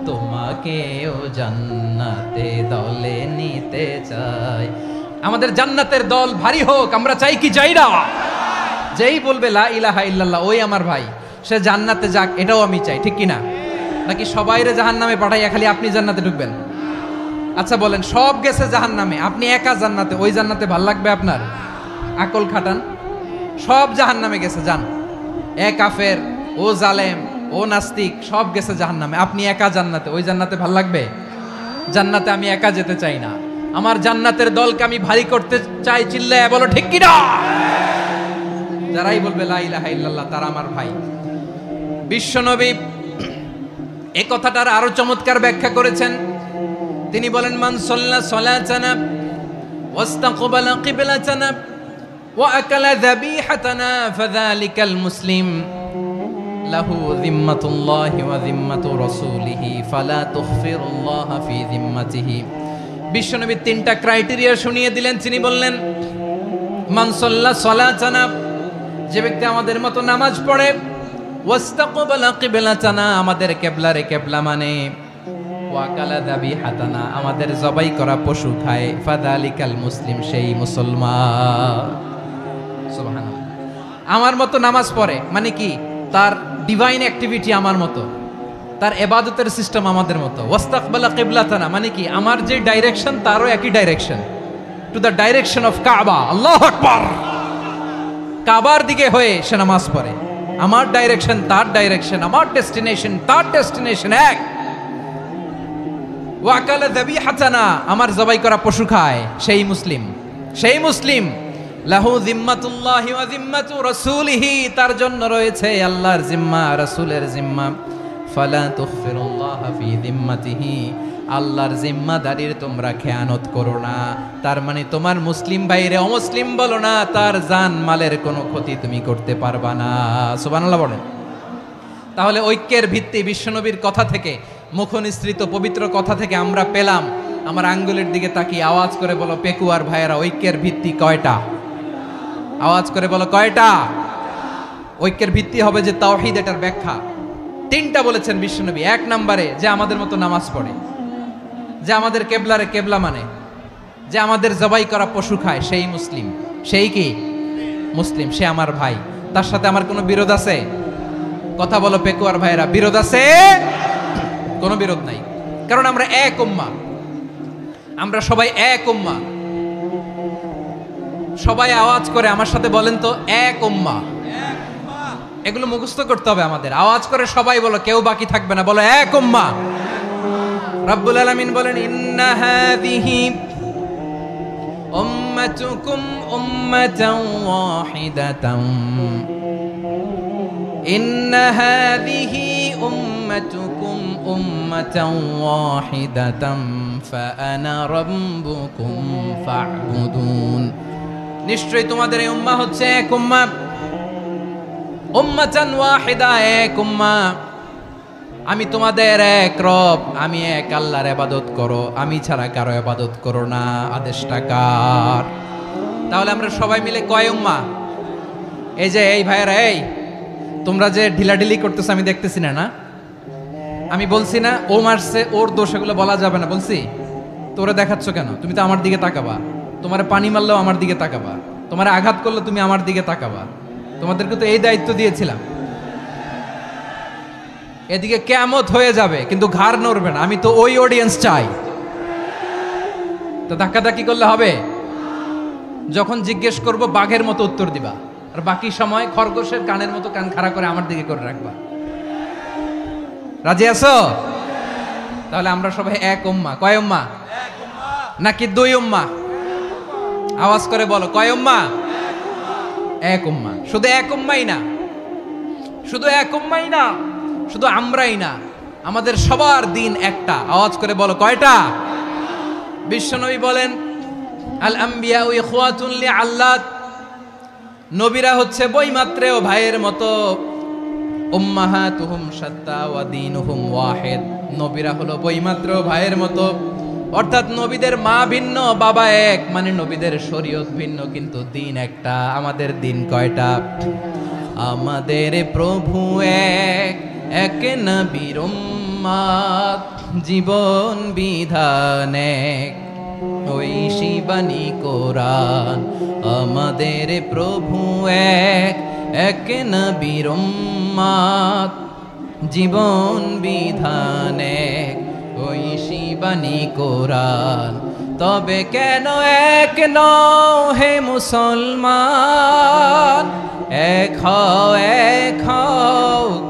তোমাকেও জান্নাতে দলে নিতে চাই। আমাদের জান্নাতের দল ভারী হোক, আমরা চাই কি চাই না? যেই বলবে লা ইলাহা ইল্লাল্লাহ ওই আমার ভাই, সে জান্নাতে যাক, এটাও আমি চাই, ঠিক কি না? নাকি সবাইরে জাহান্নামে পাঠাইয়া খালি আপনি জান্নাতে ঢুকবেন? আচ্ছা বলেন, সব গেছে জাহান্নামে, আপনি একা জান্নাতে, ওই জান্নাতে ভাল লাগবে আপনার? আকল খাটান। সব জাহান্নামে গেছে, যান। এ কাফের, ও জালেম, ও নাস্তিক, সব গেছে জাহান্নামে, আপনি একা জান্নাতে, ওই জান্নাতে ভাল লাগবে? জান্নাতে আমি একা যেতে চাই না, আমার জান্নাতের দলকে আমি ভারী করতে চাই। চিল্লায় বলো ঠিক কি না? যারাই বলবে লা ইলাহা ইল্লাল্লাহ তারা আমার ভাই। বিশ্বনবী এই কথাটার আরো চমৎকার ব্যাখ্যা করেছেন। তিনি বলেন, মান সাল্লা সালাতানা ওয়াস্তাকবালা কিবলাতানা ওয়া আকালা যাবিহাতানা ফাযালিকাল মুসলিম লাহু যিম্মাতুল্লাহি ওয়া যিম্মাতু রাসূলিহি ফালা তুগফিরুল্লাহা ফি যিম্মাতিহি। বিশ্বনবী তিনটা ক্রাইটেরিয়া শুনিয়ে দিলেন। তিনি বললেন, মান সাল্লা সালাতানা, যে ব্যক্তি আমাদের মতো নামাজ পড়ে, ওয়াস্তাকবালা কিবলাতানা, আমাদের কিবলারে কিবলা মানে, ওয়াকালা যাবিহাতানা, আমাদের জবাই করা পশু খায়, ফাযালিকাল মুসলিম, সেই মুসলমান। সুবহানাল্লাহ। আমার মতো নামাজ পড়ে মানে কি? তার ডিভাইন অ্যাক্টিভিটি আমার মতো, তার ইবাদতের সিস্টেম আমাদের মতো। ওয়াস্তাকবালা কিবলাতানা মানে কি? আমার যে ডাইরেকশন তারও একই direction, to the direction of কাবা। আল্লাহু আকবার। কাবার দিকে হয়ে সে নামাজ পড়ে, আমার ডাইরেকশন তার ডাইরেকশন, আমার ডেস্টিনেশন তার ডেস্টিনেশন এক। ওয়াকালা যাবিহাতানা, আমার জবাই করা পশু খায়, সেই মুসলিম, সেই মুসলিম। লাহু যিম্মাতুল্লাহি ওয়া যিম্মাতু রাসূলিহি, তার জন্য রয়েছে আল্লাহর জিম্মা, রাসূলের জিম্মা। ফালা তুগফিরুল্লাহা ফি যিম্মাতিহি, আল্লাহর জিম্মাদারির তোমরা খেয়ানত করো না। তার মানে তোমার মুসলিম ভাইরে অমুসলিম বলো না, তার জান মালের কোনো ক্ষতি তুমি করতে পারবা না। সুবহানাল্লাহ বলেন। তাহলে ঐক্যের ভিত্তি বিশ্বনবীর কথা থেকে, মুখনিসৃত পবিত্র কথা থেকে আমরা পেলাম। আমার আঙ্গুলের দিকে তাকিয়ে আওয়াজ করে বলো পেকুয়ার ভাইয়েরা, ঐক্যের ভিত্তি কয়টা? আওয়াজ করে বলো কয়টা? ঐক্যের ভিত্তি হবে যে তাওহীদ, এটার ব্যাখ্যা তিনটা বলেছেন বিশ্বনবী। এক নম্বরে, যে আমাদের মতো নামাজ পড়ে, যে আমাদের কেবলারে কেবলা মানে, যে আমাদের জবাই করা পশু খায়, সেই মুসলিম। সেই কি মুসলিম? সে আমার ভাই। তার সাথে আমার কোনো বিরোধ আছে? কথা বলো পেকুয়ার ভাইয়েরা, বিরোধ আছে? কোনো বিরোধ নাই, কারণ আমরা এক উম্মাহ, আমরা সবাই এক উম্মাহ। সবাই আওয়াজ করে আমার সাথে বলেন তো, এক উম্মাহ। এগুলো মুখস্থ করতে হবে আমাদের। আওয়াজ করে সবাই বলো, কেউ বাকি থাকবে না, বলো এক উম্মাহ। রব্বুল আলামিন বলেন, ইন্না হাযিহি উম্মাতুকুম উম্মাতান ওয়াহিদাতান, ইন্না হাযিহি উম্মাতুকুম উম্মাতান ওয়াহিদাতান ফাআনা রাব্বুকুম ফা'বুদুন। নিশ্চয়ই তোমাদের এই উম্মাহ হচ্ছে এক উম্মাহ, উম্মাতান ওয়াহিদা, এক উম্মাহ। আমি তোমাদের এক রব, আমি এক আল্লাহর ইবাদত করো, আমি ছাড়া কারো ইবাদত করো না। আদেশটা কার? তাহলে আমরা সবাই মিলে কয় উম্মাহ? এই যে এই ভাইয়েরা, এই তোমরা যে ঢিলাঢিলি করতেছো আমি দেখতেছি না, না? আমি বলছি না ও মারছে, ওর দোষ, এগুলো বলা যাবে না বলছি? তোরা দেখাচ্ছ কেন? তুমি তো আমার দিকে তাকাবা। তোমার পানি মারলেও আমার দিকে তাকাবা, তোমার আঘাত করলে তুমি আমার দিকে তাকাবা। তোমাদেরকে তো এই দায়িত্ব দিয়েছিলাম। এদিকে কিয়ামত হয়ে যাবে কিন্তু ঘাড় নড়বে না, আমি তো ওই অডিয়েন্স চাই। তো ধাক্কাধাক্কি করলে হবে? যখন জিজ্ঞেস করব বাঘের মতো উত্তর দিবা, আর বাকি সময় খরগোশের কানের মতো কান খাড়া করে আমার দিকে করে রাখবা। রাজি আছো? তাহলে আমরা সবাই এক উম্মাহ। কয় উম্মাহ? নাকি দুই উম্মাহ? আওয়াজ করে বলো, কয় উম্মাহ? এক উম্মাহ। শুধু এক উম্মাই না, শুধু এক উম্মাই না, শুধু আমরাই না, আমাদের সবার দিন একটা। আওয়াজ করে বলো কয়টা? বিশ্বনবী বলেন, আল আম্বিয়া ইখওয়াতুন লিআল্লাত, নবীরা হচ্ছে বৈমাত্রেয় ভাইয়ের মতো। উম্মাহাতুহুম শাত্তা ওয়া দীনুহুম ওয়াহিদ, নবীরা হলো বৈমাত্রেয় ভাইয়ের মতো, অর্থাৎ নবীদের মা ভিন্ন, বাবা এক, মানে নবীদের শরীয়ত ভিন্ন, কিন্তু দিন একটা। আমাদের দিন কয়টা? আমাদের প্রভু এক, এক নবীর উম্মত, জীবন বিধান এক, ওই শিবানী কোরআন। আমাদের প্রভু এক, এক নবীর উম্মত, জীবন বিধান এক, ওই শিবানী কোরআন। তবে কেন এক নও হে মুসলমান? এক হও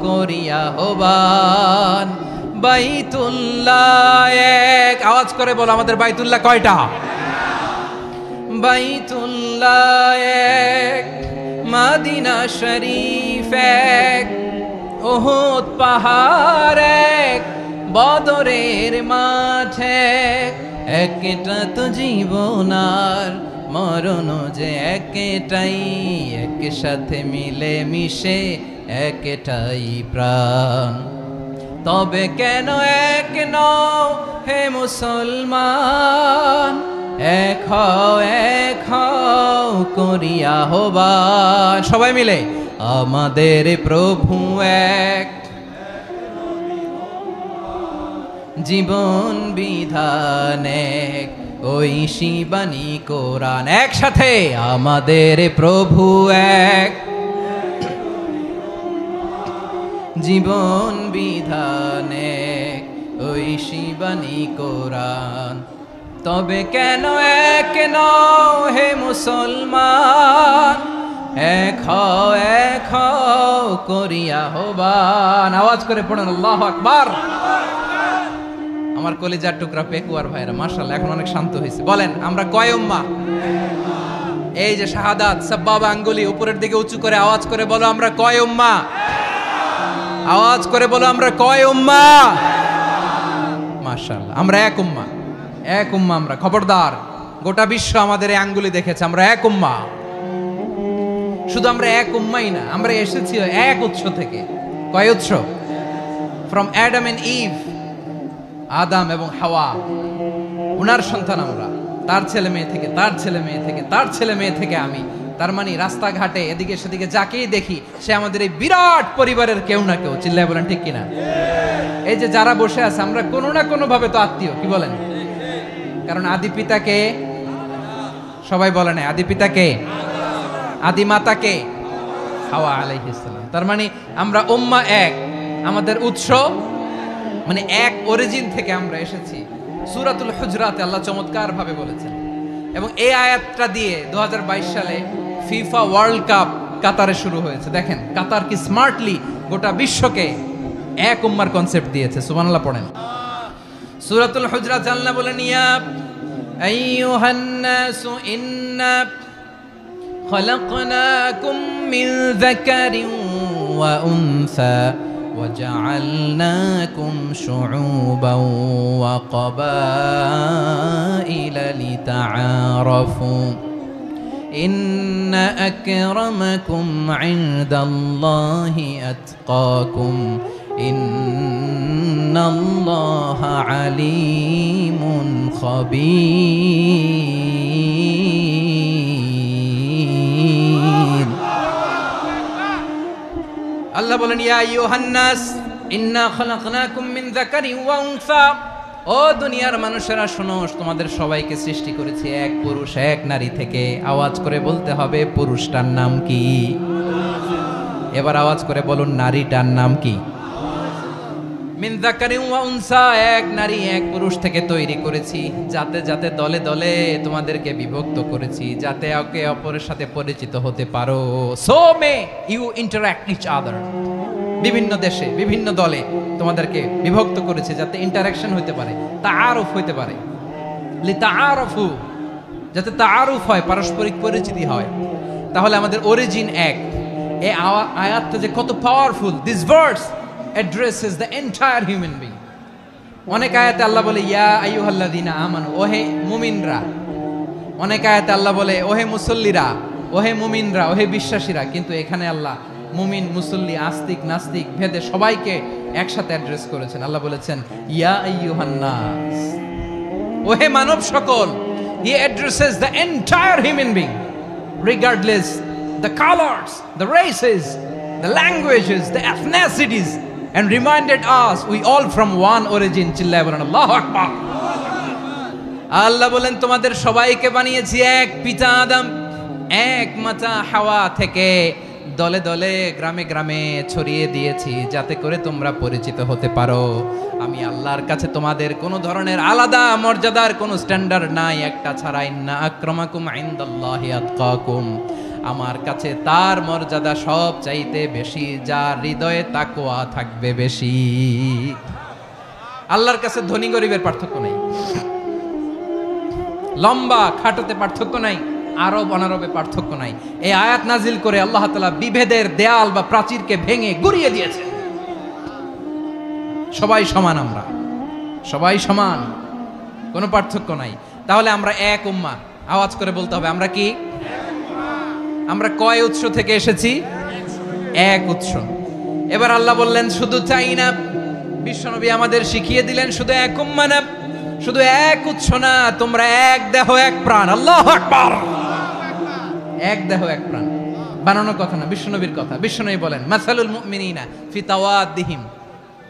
করিয়া হবান। বাইতুল্লাহ এক, আওয়াজ করে বলো আমাদের বাইতুল্লাহ কয়টা? বাইতুল্লাহ এক, মদিনা শরীফ এক, উহুদ পাহাড় এক, বদরের মাঠে। একটা তো জীবন আর মরণ যে একটাই, একসাথে মিলে মিশে একটাই প্রাণ। তবে কেন এক নও হে মুসলমান? এক হও করিয়া হবান। সবাই মিলে আমাদের প্রভু এক, জীবন বিধান এক, ওই শিবানী কোরআন। একসাথে আমাদের প্রভু এক, জীবন বিধান এক, ওই শিবানী কোরআন। তবে কেন এক নও হে মুসলমান? এক হও করিয়া হবান। আওয়াজ করে পড়েন আল্লাহু আকবার। আমার কলিজার টুকরা পেকুয়ার ভাইরা মাশাআল্লাহ এখন অনেক শান্ত হয়েছে। বলেন আমরা কয় উম্মাহ? এই যে শাহাদাত সাব্বাবা আঙ্গুলি উপরের দিকে উঁচু করে আওয়াজ করে বলো আমরা কয় উম্মাহ? আওয়াজ করে বলো আমরা কয় উম্মাহ? মাশাআল্লাহ আমরা এক উম্মাহ, এক উম্মাহ আমরা। খবরদার, গোটা বিশ্ব আমাদের এই আঙ্গুলি দেখেছে, আমরা এক উম্মাহ। শুধু আমরা এক উম্মাহই না, আমরা এসেছি এক উৎস থেকে। কয় উৎস? ফ্রম অ্যাডাম এন্ড ইভ, আদম এবং হাওয়া, উনার সন্তান আমরা। তার ছেলে মেয়ে থেকে, তার ছেলে মেয়ে থেকে, তার ছেলে মেয়ে থেকে আমি। তার মানে রাস্তাঘাটে এদিকে সেদিকে যাকেই দেখি সে আমাদের এই বিরাট পরিবারের কেউ না কেউ। চিল্লায় বলেন ঠিক কিনা? এই যে যারা বসে আছে আমরা কোনো না কোনো ভাবে তো আত্মীয়, কি বলেন? কারণ আদি পিতাকে সবাই বলে না, আদি পিতাকে, আদি মাতাকে হাওয়া আলাইহিস সালাম। তার মানে আমরা উম্মাহ এক, আমাদের উৎস মানে এক অরিজিন থেকে আমরা এসেছি। সূরাতুল হুজরাতে আল্লাহ চমৎকার ভাবে বলেছেন, এবং এই আয়াতটা দিয়ে 2022 সালে ফিফা ওয়ার্ল্ড কাপ কাতারে শুরু হয়েছে। দেখেন কাতার কি স্মার্টলি গোটা বিশ্বকে এক উম্মার কনসেপ্ট দিয়েছে। সুবহানাল্লাহ পড়েন। সূরাতুল হুজরাত আল্লাহ বলেন, ইয়া আইয়ুহান নাসু ইন্না খলাকনাকুম মিন যাকারিন ওয়া উনসা وجعلناكم شعوبا وقبائل لتعارفوا إن أكرمكم عند الله أتقاكم إن الله عليم خبير। আল্লাহ বলেন, ইয়া আইয়ুহান নাস ইন্না খলাকনাকুম মিন যাকারিন ওয়া উনসা। ও দুনিয়ার মানুষেরা শোনো, তোমাদের সবাইকে সৃষ্টি করেছি এক পুরুষ এক নারী থেকে। আওয়াজ করে বলতে হবে পুরুষটার নাম কি? এবার আওয়াজ করে বলুন নারীটার নাম কি? মিন যাকারিন ওয়া উনসা, এক নারী এক পুরুষ থেকে তৈরি করেছি। যাতে যাতে দলে দলে তোমাদেরকে বিভক্ত করেছি, যাতে একে অপরের সাথে পরিচিত হতে পারো। So may you interact each other. বিভিন্ন দেশে বিভিন্ন দলে তোমাদেরকে বিভক্ত করেছে যাতে ইন্টারঅ্যাকশন হতে পারে, তাআরুফ হতে পারে। লিতাআরফু, যাতে তাআরুফ হয়, পারস্পরিক পরিচিতি হয়। তাহলে আমাদের অরিজিন এক। এই আয়াতটা যে কত powerful! This verse addresses the entire human being. অনেক আয়াতে আল্লাহ বলে ইয়া আইয়ুহাল্লাযীনা আমানু, ওহে মুমিনরা। অনেক আয়াতে আল্লাহ বলে ওহে মুসল্লিরা, ওহে মুমিনরা, ওহে বিশ্বাসীরা। কিন্তু এখানে আল্লাহ মুমিন মুসল্লি আস্তিক নাস্তিক ভেদে সবাইকে একসাথে অ্যাড্রেস করেছেন। আল্লাহ বলেছেন ইয়া আইয়ুহান নাস, ওহে মানব সকল, he addresses the entire human being regardless the colors, the races, the languages, the ethnicities, and reminded us we all from one origin. চিল্লায় বলেন আল্লাহু আকবার। আল্লাহ বলেন তোমাদের সবাইকে বানিয়েছি এক পিতা আদম, এক মাতা হাওয়া থেকে, দলে দলে গ্রামে গ্রামে ছড়িয়ে দিয়েছি যাতে করে তোমরা পরিচিত হতে পারো। আমি আল্লাহর কাছে তোমাদের কোনো ধরনের আলাদা মর্যাদার কোনো স্ট্যান্ডার্ড নাই একটা ছাড়া। ইন্না আক্রামাকুম ইনদাল্লাহি আতকাকুম, আমার কাছে তার মর্যাদা সব চাইতে বেশি যার হৃদয়ে তাকওয়া থাকবে বেশি। আল্লাহর কাছে ধনী গরিবের পার্থক্য নেই, লম্বা খাটোতে পার্থক্য নাই, আরব অনারবে পার্থক্য নাই। এই আয়াত নাজিল করে আল্লাহ তাআলা বিভেদের দেয়াল বা প্রাচীরকে ভেঙে গুড়িয়ে দিয়েছে। সবাই সমান, আমরা সবাই সমান, কোনো পার্থক্য নাই। তাহলে আমরা এক উম্মাহ, আওয়াজ করে বলতে হবে আমরা কি? আমরা কয় উৎস থেকে এসেছি? এক উৎস। এবার আল্লাহ বললেন শুধু তাই না, বিশ্বনবী আমাদের শিখিয়ে দিলেন শুধু এক উম্মাহ না, শুধু এক উৎস না, তোমরা এক দেহ এক প্রাণ। আল্লাহু আকবার। এক দেহ এক প্রাণ বানানোর কথা না, বিশ্বনবীর কথা। বিশ্বনবী বলেন মাসালুল মুমিনিনা ফি তাওয়াদ্দিহিম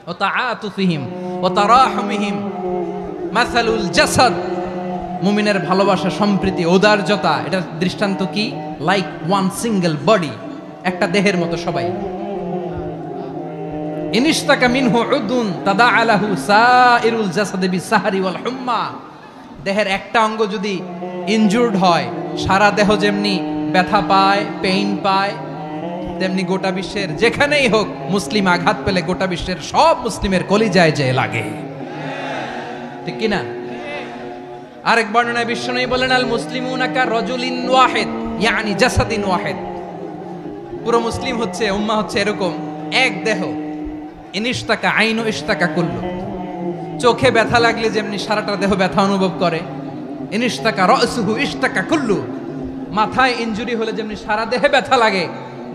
ওয়া তাআতুফিহিম ওয়া তারাহুমিহিম মাসালুল জাসাদ। মুমিনের ভালোবাসা, সম্প্রীতি, ঔদার্যতা, এটা দৃষ্টান্ত কি? লাইক ওয়ান সিঙ্গেল বডি, একটা দেহের মতো সবাই। ইনিশতাকা মিনহু উদুন তাদাআলাহু সাইরুল জাসাদি বিসাহরি ওয়াল হুম্মা। দেহের একটা অঙ্গ যদি ইনজুরড হয়, সারা দেহ যেমনি ব্যথা পায়, পেইন পায়, তেমনি গোটা বিশ্বের যেখানেই হোক মুসলিম আঘাত পেলে গোটা বিশ্বের সব মুসলিমের কলিজায় যে লাগে, ঠিক কি না? আরেক বর্ণনায় বিশ্বনবী বলেন আল মুসলিমুনা কা রাজুলিন ওয়াহিদ ইয়ানি জাসাদিন ওয়াহিদ। পুরো মুসলিম হচ্ছে, উম্মাহ হচ্ছে এরকম এক দেহ। ইনিশতাকা আইনু ইশতাকা কুল্লু। চোখে ব্যথা লাগলে যেমনি সারাটা দেহ ব্যথা অনুভব করে, ইনিশতাকা রাসুহু ইশতাকা কুল্লু। মাথায় ইনজুরি হলে যেমনি সারা দেহে ব্যথা লাগে,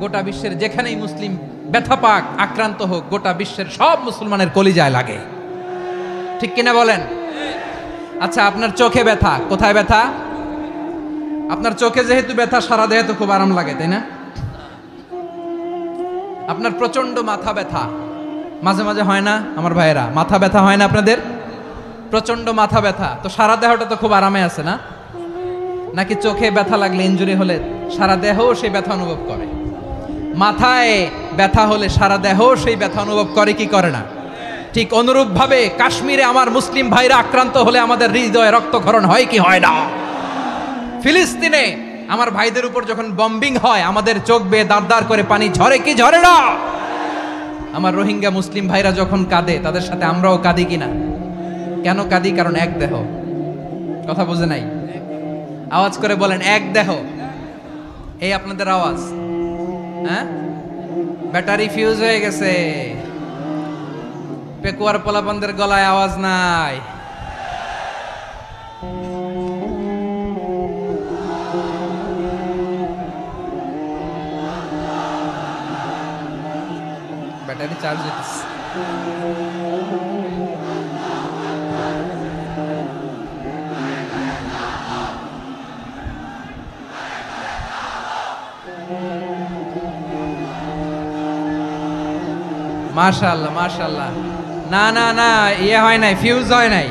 গোটা বিশ্বের যেখানেই মুসলিম ব্যথা পাক, আক্রান্ত হোক, গোটা বিশ্বের সব মুসলমানের কলিজায় লাগে, ঠিক কিনা বলেন? আচ্ছা, আপনার চোখে ব্যথা, কোথায় ব্যথা? আপনার চোখে যেহেতু ব্যথা, সারা দেহে তো খুব আরাম লাগে, তাই না? আপনার প্রচন্ড মাথা ব্যথা মাঝে মাঝে হয় না আমার ভাইয়েরা? মাথা ব্যথা হয় না আপনাদের? প্রচন্ড মাথা ব্যথা, তো সারা দেহটা তো খুব আরামে আছে না? নাকি চোখে ব্যথা লাগলে, ইনজুরি হলে সারা দেহ সেই ব্যথা অনুভব করে? মাথায় ব্যথা হলে সারা দেহ সেই ব্যথা অনুভব করে কি করে না? ঠিক অনুরূপ ভাবে কাশ্মীরে আমার মুসলিম ভাইরা আক্রান্ত হলে আমাদের হৃদয়ে রক্তক্ষরণ হয় কি হয় না? ফিলিস্তিনে আমার ভাইদের উপর যখন বম্বিং হয়, আমাদের চোখ বেয়ে দাঁড় দাঁড় করে পানি ঝরে কি ঝরে না? আমার রোহিঙ্গা মুসলিম ভাইরা যখন কাঁদে, তাদের সাথে আমরাও কাঁদি কিনা? কেন কাঁদি? কারণ এক দেহ। কথা বুঝে নাই? আওয়াজ করে বলেন এক দেহ। এই আপনাদের আওয়াজ, হ্যাঁ? ব্যাটারি ফিউজ হয়ে গেছে, পেকুয়ার পোলাপানদের গলায় আওয়াজ নাই। ব্যাটারি চার্জ হইতেছে। মাশাআল্লাহ মাশাআল্লাহ। না না না, ইয়ে হয় নাই, ফিউজ হয় নাই।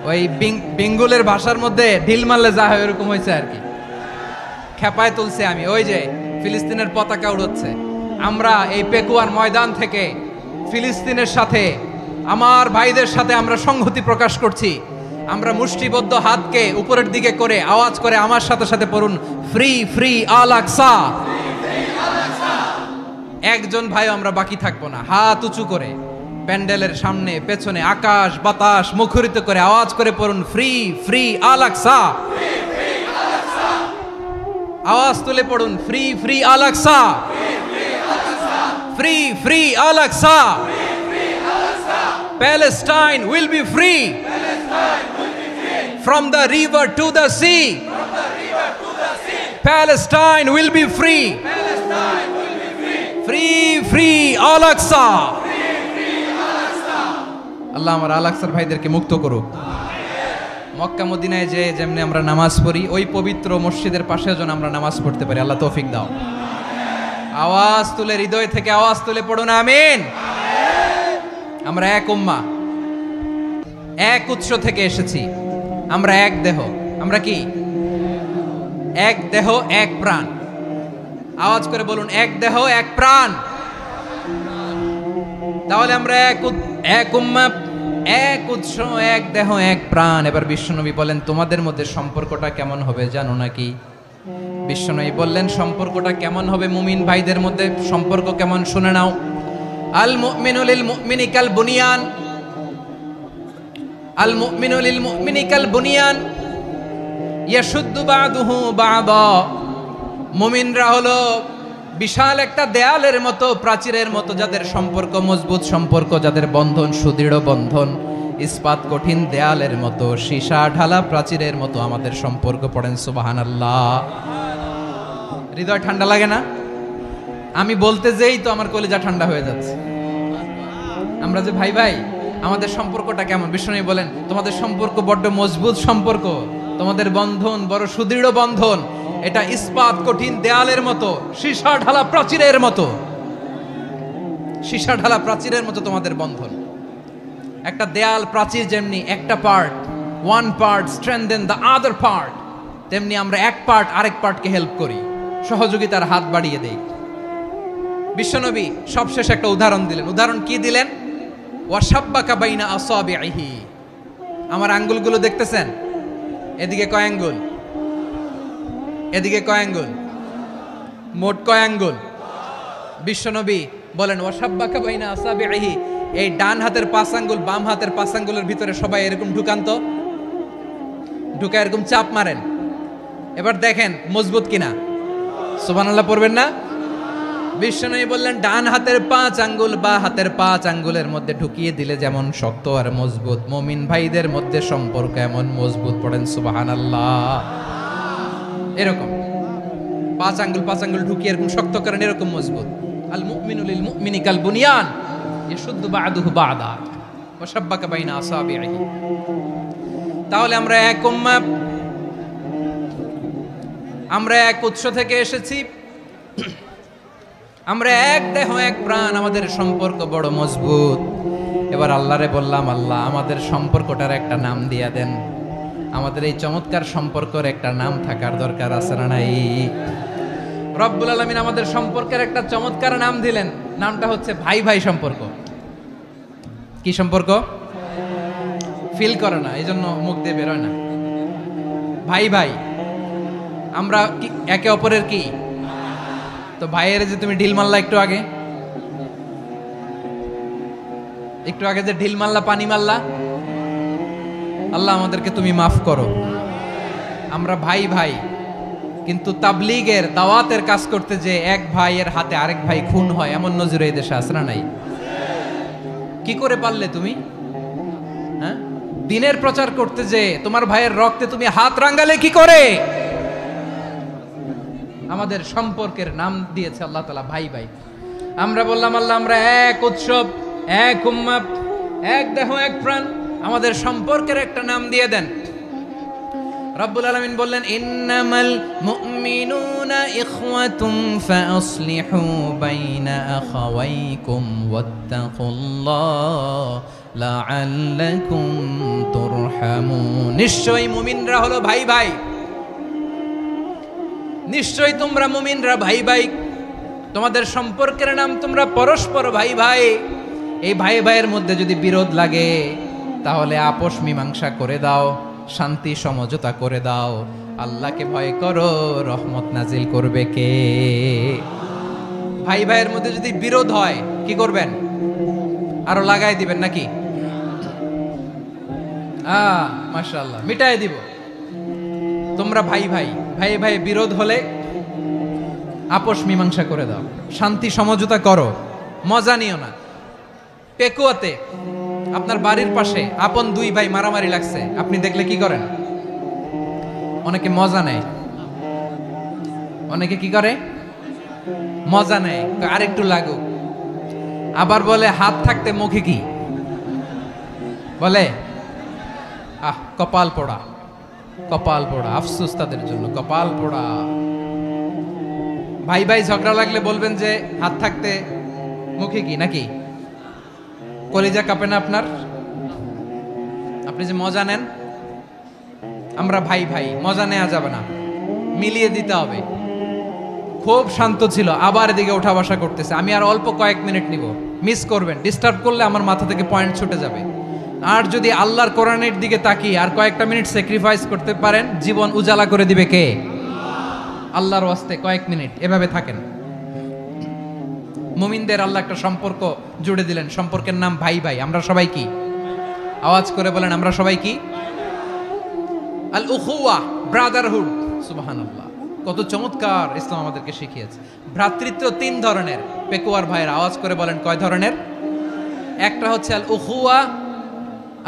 ওই বেঙ্গলের ভাষার মধ্যে ঢিল মারলে যা হয় এরকম হয়েছে আর কি। খেপায় তুলছে আমি। ওই যে ফিলিস্তিনের পতাকা উড়াচ্ছে, আমরা এই পেকুয়ার ময়দান থেকে ফিলিস্তিনের সাথে, আমার ভাইদের সাথে আমরা সংহতি প্রকাশ করছি। আমরা মুষ্টিবদ্ধ হাতকে উপরের দিকে করে আওয়াজ করে আমার সাথে সাথে পড়ুন, ফ্রি ফ্রি আল আকসা। একজন ভাই আমরা বাকি থাকবো না। হাত উঁচু করে প্যান্ডেলের সামনে পেছনে আকাশ বাতাস মুখরিত করে আওয়াজ করে পড়ুন, ফ্রি ফ্রি আল আকসা। আওয়াজ তুলে পড়ুন, free free Al Aqsa, free free Al Aqsa. Palestine will be free from the river to the sea. Palestine will be free. Free free Al Aqsa. আল্লাহ আমার আল আকসার ভাইদেরকে মুক্ত করুক। মক্কা মদিনায় যে যেমনি আমরা নামাজ পড়ি, ওই পবিত্র মসজিদের পাশে যেন আমরা নামাজ পড়তে পারি। আল্লাহ তৌফিক দাও। আওয়াজ তুলে, হৃদয় থেকে আওয়াজ তুলে পড়ুন আমিন। আমরা এক উম্মাহ, এক উৎস থেকে এসেছি। আমরা এক দেহ। আমরা কি? এক দেহ এক প্রাণ। আওয়াজ করে বলুন, এক দেহ এক প্রাণ। তাহলে আমরা এক উম্মাহ, এক উৎস, এক দেহ এক প্রাণ। এবার বিশ্বনবী বলেন, তোমাদের মধ্যে সম্পর্কটা কেমন হবে জানো নাকি? বিশ্বনবী বললেন, সম্পর্কটা কেমন হবে মুমিন ভাইদের মধ্যে? সম্পর্ক কেমন শুনে নাও। আল মুমিনু লিল মুমিনি কাল বুনিয়ান, আল মুমিনু লিল মুমিনি কাল বুনিয়ান ইয়াশুদ্দু বাদুহু বাদা। মুমিনরা হলো বিশাল একটা দেয়ালের মতো, প্রাচীরের মতো, যাদের সম্পর্ক মজবুত সম্পর্ক, যাদের বন্ধন সুদৃঢ় বন্ধন, ইস্পাত কঠিন দেয়ালের মতো, সীসা ঢালা প্রাচীরের মতো আমাদের সম্পর্ক। পড়েন সুবহানাল্লাহ। হৃদয় ঠান্ডা লাগে না? আমি বলতে যেই তো আমার কলিজা ঠান্ডা হয়ে যাচ্ছে। আমরা যে ভাই ভাই, আমাদের সম্পর্কটা কেমন? বিষ্ণু বলেন, তোমাদের সম্পর্ক বড্ড মজবুত সম্পর্ক, তোমাদের বন্ধন বড় সুদৃঢ় বন্ধন, এটা ইস্পাত কঠিন দেয়ালের মতো, সীসা ঢালা প্রাচীরের মতো, সীসা ঢালা প্রাচীরের মতো তোমাদের বন্ধন। একটা দেয়াল প্রাচীর যেমনি একটা part, one part strengthen the other part, তেমনি আমরা এক পার্ট আরেক পার্টকে হেল্প করি, সহযোগিতার হাত বাড়িয়ে দেই। বিশ্বনবী সবশেষ একটা উদাহরণ দিলেন। উদাহরণ কি দিলেন? ওয়াশাব্বাকা বাইনা আসাবিহি। আমার আঙ্গুলগুলো দেখতেছেন? এদিকে কয় আঙ্গুল? এদিকে কয় আঙ্গুল? মোট কয় আঙ্গুল? বিশ্বনবী বলেন, ওয়াশাব্বাকা বাইনা আসাবিহি। এই ডান হাতের 5 আঙ্গুল বাম হাতের 5 আঙ্গুলের ভিতরে সবাই এরকম ঢুকান তো, ঢুকা এরকম চাপ মারেন। এবার দেখেন মজবুত কিনা। সুবহানাল্লাহ পড়বেন না? বিশ্বনবী বললেন, ডান হাতের 5 আঙ্গুল বা হাতের 5 আঙ্গুলের মধ্যে ঢুকিয়ে দিলে যেমন শক্ত আর মজবুত, মুমিন ভাইদের মধ্যে সম্পর্ক এমন মজবুত। পড়েন সুবহানাল্লাহ। এরকম 5 আঙ্গুল ঢুকিয়ে এরকম শক্ত করেন, এরকম মজবুত। আল মুমিনু লিল মুমিনি কাল বুনিয়ান ইয়াশুদ্দু বাদুহু বাদা ওয়া শাব্বাকা বাইনা আসাবিহি। তাহলে আমরা এক উম্মাহ, আমরা এক উৎস থেকে এসেছি, আমরা এক দেহ এক প্রাণ, আমাদের সম্পর্ক বড় মজবুত। এবার আল্লাহরে বললাম, আল্লাহ আমাদের সম্পর্কটার একটা নাম দিয়া দেন। আমাদের এই চমৎকার সম্পর্কের একটা নাম থাকার দরকার আছে না নাই? রব্বুল আলামিন আমাদের সম্পর্কের একটা চমৎকার নাম দিলেন। নামটা হচ্ছে ভাই ভাই সম্পর্ক। কি সম্পর্ক? ফিল করে না, এই জন্য মুখ দিয়ে বেরোয় না। ভাই ভাই, আমরা একে অপরের কি? তো ভাইয়ের যে তুমি ঢিল মারলা একটু আগে, যে ঢিল মারলা, পানি মারলা, আল্লাহ আমাদেরকে তুমি মাফ করো। আমরা ভাই ভাই, কিন্তু তাবলীগের দাওয়াতের কাজ করতে যে এক ভাইয়ের হাতে আরেক ভাই খুন হয়, এমন নজির এই দেশে আছে না নাই? কি করে পারলে তুমি? হ্যাঁ, দিনের প্রচার করতে যে তোমার ভাইয়ের রক্তে তুমি হাত রাঙ্গালে কি করে? আমাদের সম্পর্কের নাম দিয়েছে আল্লাহ তাআলা ভাই ভাই। আমরা বললাম, আল্লাহ আমরা এক উৎসব, এক উম্মাহ, এক দেহ এক প্রাণ, আমাদের সম্পর্কের একটা নাম দিয়ে দেন। রব্বুল আলামিন বললেন, ইন্নামাল মুমিনুনা ইখওয়াতুম ফাসলিহু বাইনা আখাওয়াইকুম ওয়াত্তাকুল্লাহ লাআল্লাকুম তুরহামুন। নিশ্চয়ই মুমিনরা হলো ভাই ভাই, নিশ্চয়ই তোমরা মুমিনরা ভাই ভাই, তোমাদের সম্পর্কের নাম তোমরা পরস্পর ভাই ভাই। এই ভাই ভাইয়ের মধ্যে যদি বিরোধ লাগে তাহলে আপোষ মীমাংসা করে দাও, শান্তি সমঝোতা করে দাও। আল্লাহকে ভয় করো, রহমত নাজিল করবে কে? ভাই ভাইয়ের মধ্যে যদি বিরোধ হয় কি করবেন? আরো লাগাই দিবেন নাকি? মাশাআল্লাহ, মিটাই দিব। তোমরা ভাই ভাই, ভাই ভাই বিরোধ হলে আপোষ মীমাংসা করে দাও, শান্তি সমঝোতা করো, মজা নিও না। পেকুয়াতে আপনার বাড়ির পাশে আপন 2 ভাই মারামারি লাগছে, আপনি দেখলে কি করেন? অনেকে মজা নেয়। অনেকে কি করে? মজা নেয়, আরেকটু লাগুক। আবার বলে হাত থাকতে মুখে কি বলে? কপাল পোড়া, কপাল পোড়া, আফসোস তাদের জন্য, কপাল পোড়া। ভাই ভাই ঝগড়া লাগলে বলবেন যে হাত থাকতে মুখে কি নাকি? কলিজা কাঁপে না আপনার? আপনি যে মজা নেন, আমরা ভাই ভাই, মজা নেওয়া যাবে না, মিলিয়ে দিতে হবে। খুব শান্ত ছিল, আবার এদিকে ওঠা বসা করতেছে। আমি আর অল্প কয়েক মিনিট নিব, মিস করবেন, ডিস্টার্ব করলে আমার মাথা থেকে পয়েন্ট ছুটে যাবে। আর যদি আল্লাহর কোরআনের দিকে তাকিয়ে আর কয়েকটা মিনিট স্যাক্রিফাইস করতে পারেন, জীবন উজালা করে দিবে কে? আল্লাহর ওয়াস্তে কয়েক মিনিট এভাবে থাকেন। মুমিনদের আল্লাহ একটা সম্পর্ক জুড়ে দিলেন, সম্পর্কের নাম ভাই ভাই। আমরা সবাই কি? আওয়াজ করে বলেন, আমরা সবাই কি? আল উখুয়া, ব্রাদারহুড। সুবহানাল্লাহ, কত চমৎকার ইসলাম আমাদেরকে শিখিয়েছে। ভ্রাতৃত্ব তিন ধরনের। পেকুয়ার ভাইয়ের আওয়াজ করে বলেন, কয় ধরনের? একটা হচ্ছে আল উখুয়া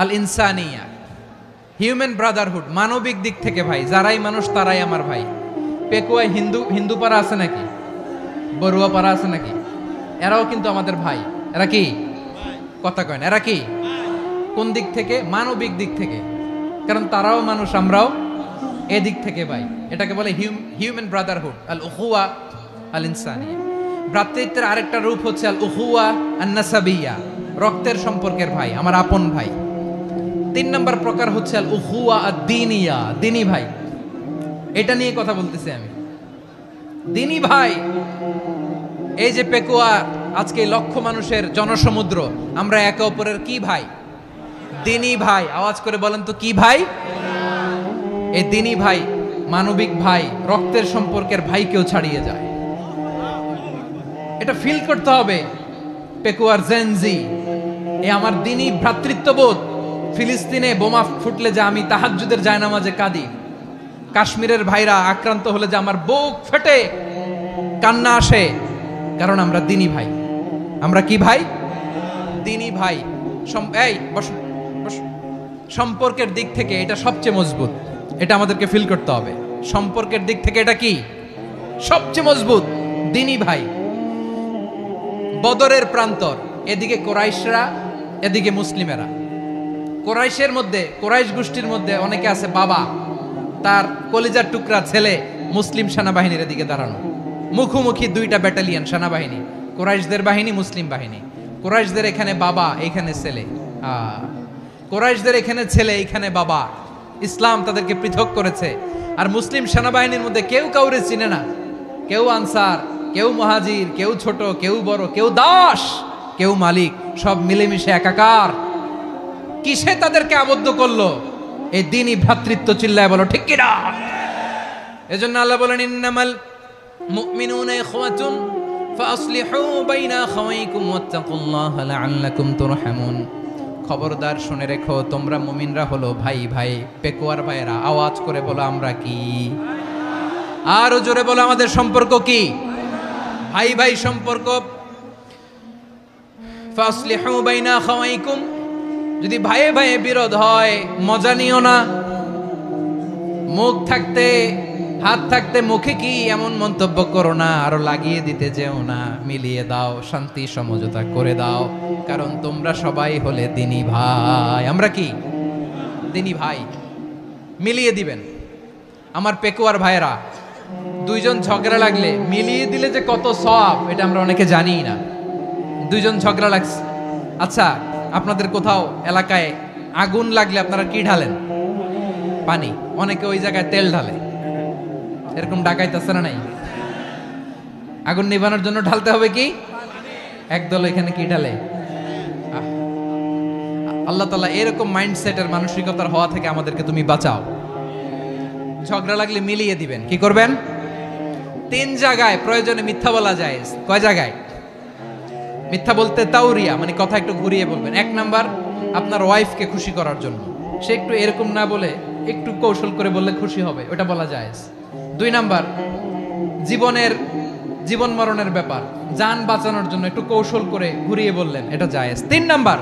আল ইনসানিয়া, হিউম্যান ব্রাদারহুড, মানবিক দিক থেকে ভাই, যারাই মানুষ তারাই আমার ভাই। পেকুয়ায় হিন্দু পাড়া আছে নাকি? বড়ুয়া পাড়া আছে নাকি? এরাও কিন্তু আমাদের ভাই। এরা কি? কথা কয় না, এরা কি? কোন দিক থেকে? মানবিক দিক থেকে, কারণ তারাও মানুষ, আমরাও এদিক থেকে ভাই। এটাকে বলে হিউম্যান ব্রাদারহুড, আল উখুয়া আল ইনসানিয়া। ভ্রাতৃত্বের আরেকটা রূপ হচ্ছে আল উখুয়া আন নাসাবিয়া, রক্তের সম্পর্কের ভাই, আমার আপন ভাই। তিন নম্বর প্রকার হচ্ছে আল উখুয়া আদ-দীনিয়া, দিনী ভাই। এটা নিয়ে কথা বলতেছি আমি, দিনী ভাই। এই যে পেকুয়া, আজকে লক্ষ মানুষের জনসমুদ্র, আমরা একে অপরের কি ভাই? দিনী ভাই। আওয়াজ করে বলেন তো, কি ভাই? এই দিনী ভাই, মানবিক ভাই, রক্তের সম্পর্কের ভাইকেও ছাড়িয়ে যায়। এটা ফিল করতে হবে। পেকুয়ার জেনজি, এ আমার দিনী ভ্রাতৃত্ববোধ। ফিলিস্তিনে বোমা ফুটলে যে আমি তাহাজ্জুদের জায়নামাজে কাঁদি, কাশ্মীরের ভাইরা আক্রান্ত হলে যে আমার বুক ফেটে কান্না আসে, কারণ আমরা দিনী ভাই। আমরা কি ভাই? দিনী ভাই। এই বসো, সম্পর্কের দিক থেকে এটা সবচেয়ে মজবুত। এটা আমাদেরকে ফিল করতে হবে। সম্পর্কের দিক থেকে এটা কি? সবচেয়ে মজবুত, দিনী ভাই। বদরের প্রান্তর, এদিকে কোরাইশরা, এদিকে মুসলিমেরা। কোরাইশের মধ্যে, কোরাইশ গোষ্ঠীর মধ্যে অনেকে আছে বাবা, তার কলিজার টুকরা ছেলে মুসলিম সেনাবাহিনীর এদিকে দাঁড়ানো, মুখোমুখি দুইটা ব্যাটালিয়ন সেনাবাহিনী, কোরাইশদের বাহিনী, মুসলিম বাহিনী। কোরাইশদের এখানে বাবা, এখানে ছেলে। কোরাইশদের এখানে ছেলে, এখানে বাবা। ইসলাম তাদেরকে পৃথক করেছে। আর মুসলিম সেনাবাহিনীর মধ্যে কেউ কাউরে চিনে না, কেউ আনসার, কেউ মুহাজির, কেউ ছোট, কেউ বড়, কেউ দাস, কেউ মালিক, সব মিলেমিশে একাকার। কিসে তাদেরকে আবদ্ধ করলো? এই দিনই ভ্রাতৃত্ব। চিল্লায় বলো ঠিক কিনা? এজন্য আল্লাহ বলেন, ইন্নামাল মুমিনুনা ইখওয়াতুন ফাসলিহু বাইনা আখাওয়াইকুম ওয়াত্তাকুল্লাহা লাআল্লাকুম তুরহামুন। খবরদার শুনে রেখো, তোমরা মুমিনরা হলো ভাই ভাই। পেকুয়ার ভাইয়েরা আওয়াজ করে বলো, আমরা কি? আরো জোরে বলো, আমাদের সম্পর্ক কি? ভাই ভাই সম্পর্ক। ফাসলিহু বাইনা আখাওয়াইকুম, যদি ভাইয়ে ভাইয়ে বিরোধ হয় মজা নিও না। মুখ থাকতে, হাত থাকতে মুখে কি এমন মন্তব্য করো না, আরো লাগিয়ে দিতে যেও না। মিলিয়ে দাও, শান্তি সমঝোতা করে দাও, কারণ তোমরা সবাই হলে দিনী ভাই। আমরা কি? দিনী ভাই। মিলিয়ে দিবেন। আমার পেকুয়ার ভাইয়েরা, দুইজন ঝগড়া লাগলে মিলিয়ে দিলে যে কত সওয়াব, এটা আমরা অনেকে জানি না। দুইজন ঝগড়া লাগছে, আচ্ছা আপনাদের কোথাও এলাকায় আগুন লাগলে আপনারা কি ঢালেন? পানি। অনেকে ওই জায়গায় তেল ঢালে। এরকম ডাকাইতেছে না নাই? আগুন নিভানোর জন্য ঢালতে হবে কি? একদল এখানে কি ঢালে? আল্লাহ তাআলা এরকম মাইন্ডসেটের, মানসিকতার হওয়া থেকে আমাদেরকে তুমি বাঁচাও। ঝগড়া লাগলে মিলিয়ে দিবেন। কি করবেন? 3 জায়গায় প্রয়োজনে মিথ্যা বলা যায়। কয় জায়গায় মিথ্যা বলতে? তাওরিয়া, মানে কথা একটু ঘুরিয়ে বলবেন। 1 নাম্বার, আপনার ওয়াইফকে খুশি করার জন্য, সে একটু এরকম না বলে একটু কৌশল করে বললে খুশি হবে, ওটা বলা যায়। 2 নাম্বার, জীবন মরণের ব্যাপার, জান বাঁচানোর জন্য একটু কৌশল করে ঘুরিয়ে বললেন, এটা জায়েজ। 3 নাম্বার,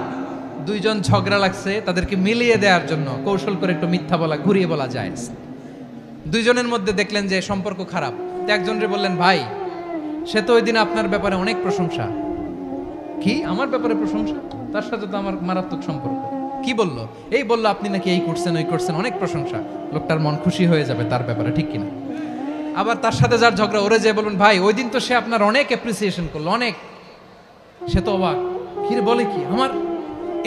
দুইজন ঝগড়া লাগছে, তাদেরকে মিলিয়ে দেওয়ার জন্য কৌশল করে একটু মিথ্যা বলা, ঘুরিয়ে বলা জায়েজ। দুইজনের মধ্যে দেখলেন যে সম্পর্ক খারাপ, তো একজনরে বললেন, ভাই সে তো ওই দিন আপনার ব্যাপারে অনেক প্রশংসা। কি? আমার ব্যাপারে প্রশংসা? তার সাথে তো আমার মারাত্মক সম্পর্ক। কি বললো? এই বললো আপনি নাকি এই করছেন ওই করছেন, অনেক প্রশংসা। লোকটার মন খুশি হয়ে যাবে তার ব্যাপারে, ঠিক কিনা? আবার তার সাথে যার ঝগড়া, ওরে যে বলবেন ভাই ওই দিন তো সে আপনার অনেক অ্যাপ্রিসিয়েশন করলো, অনেক। সে তো অবাক, কিরে বলে কি আমার?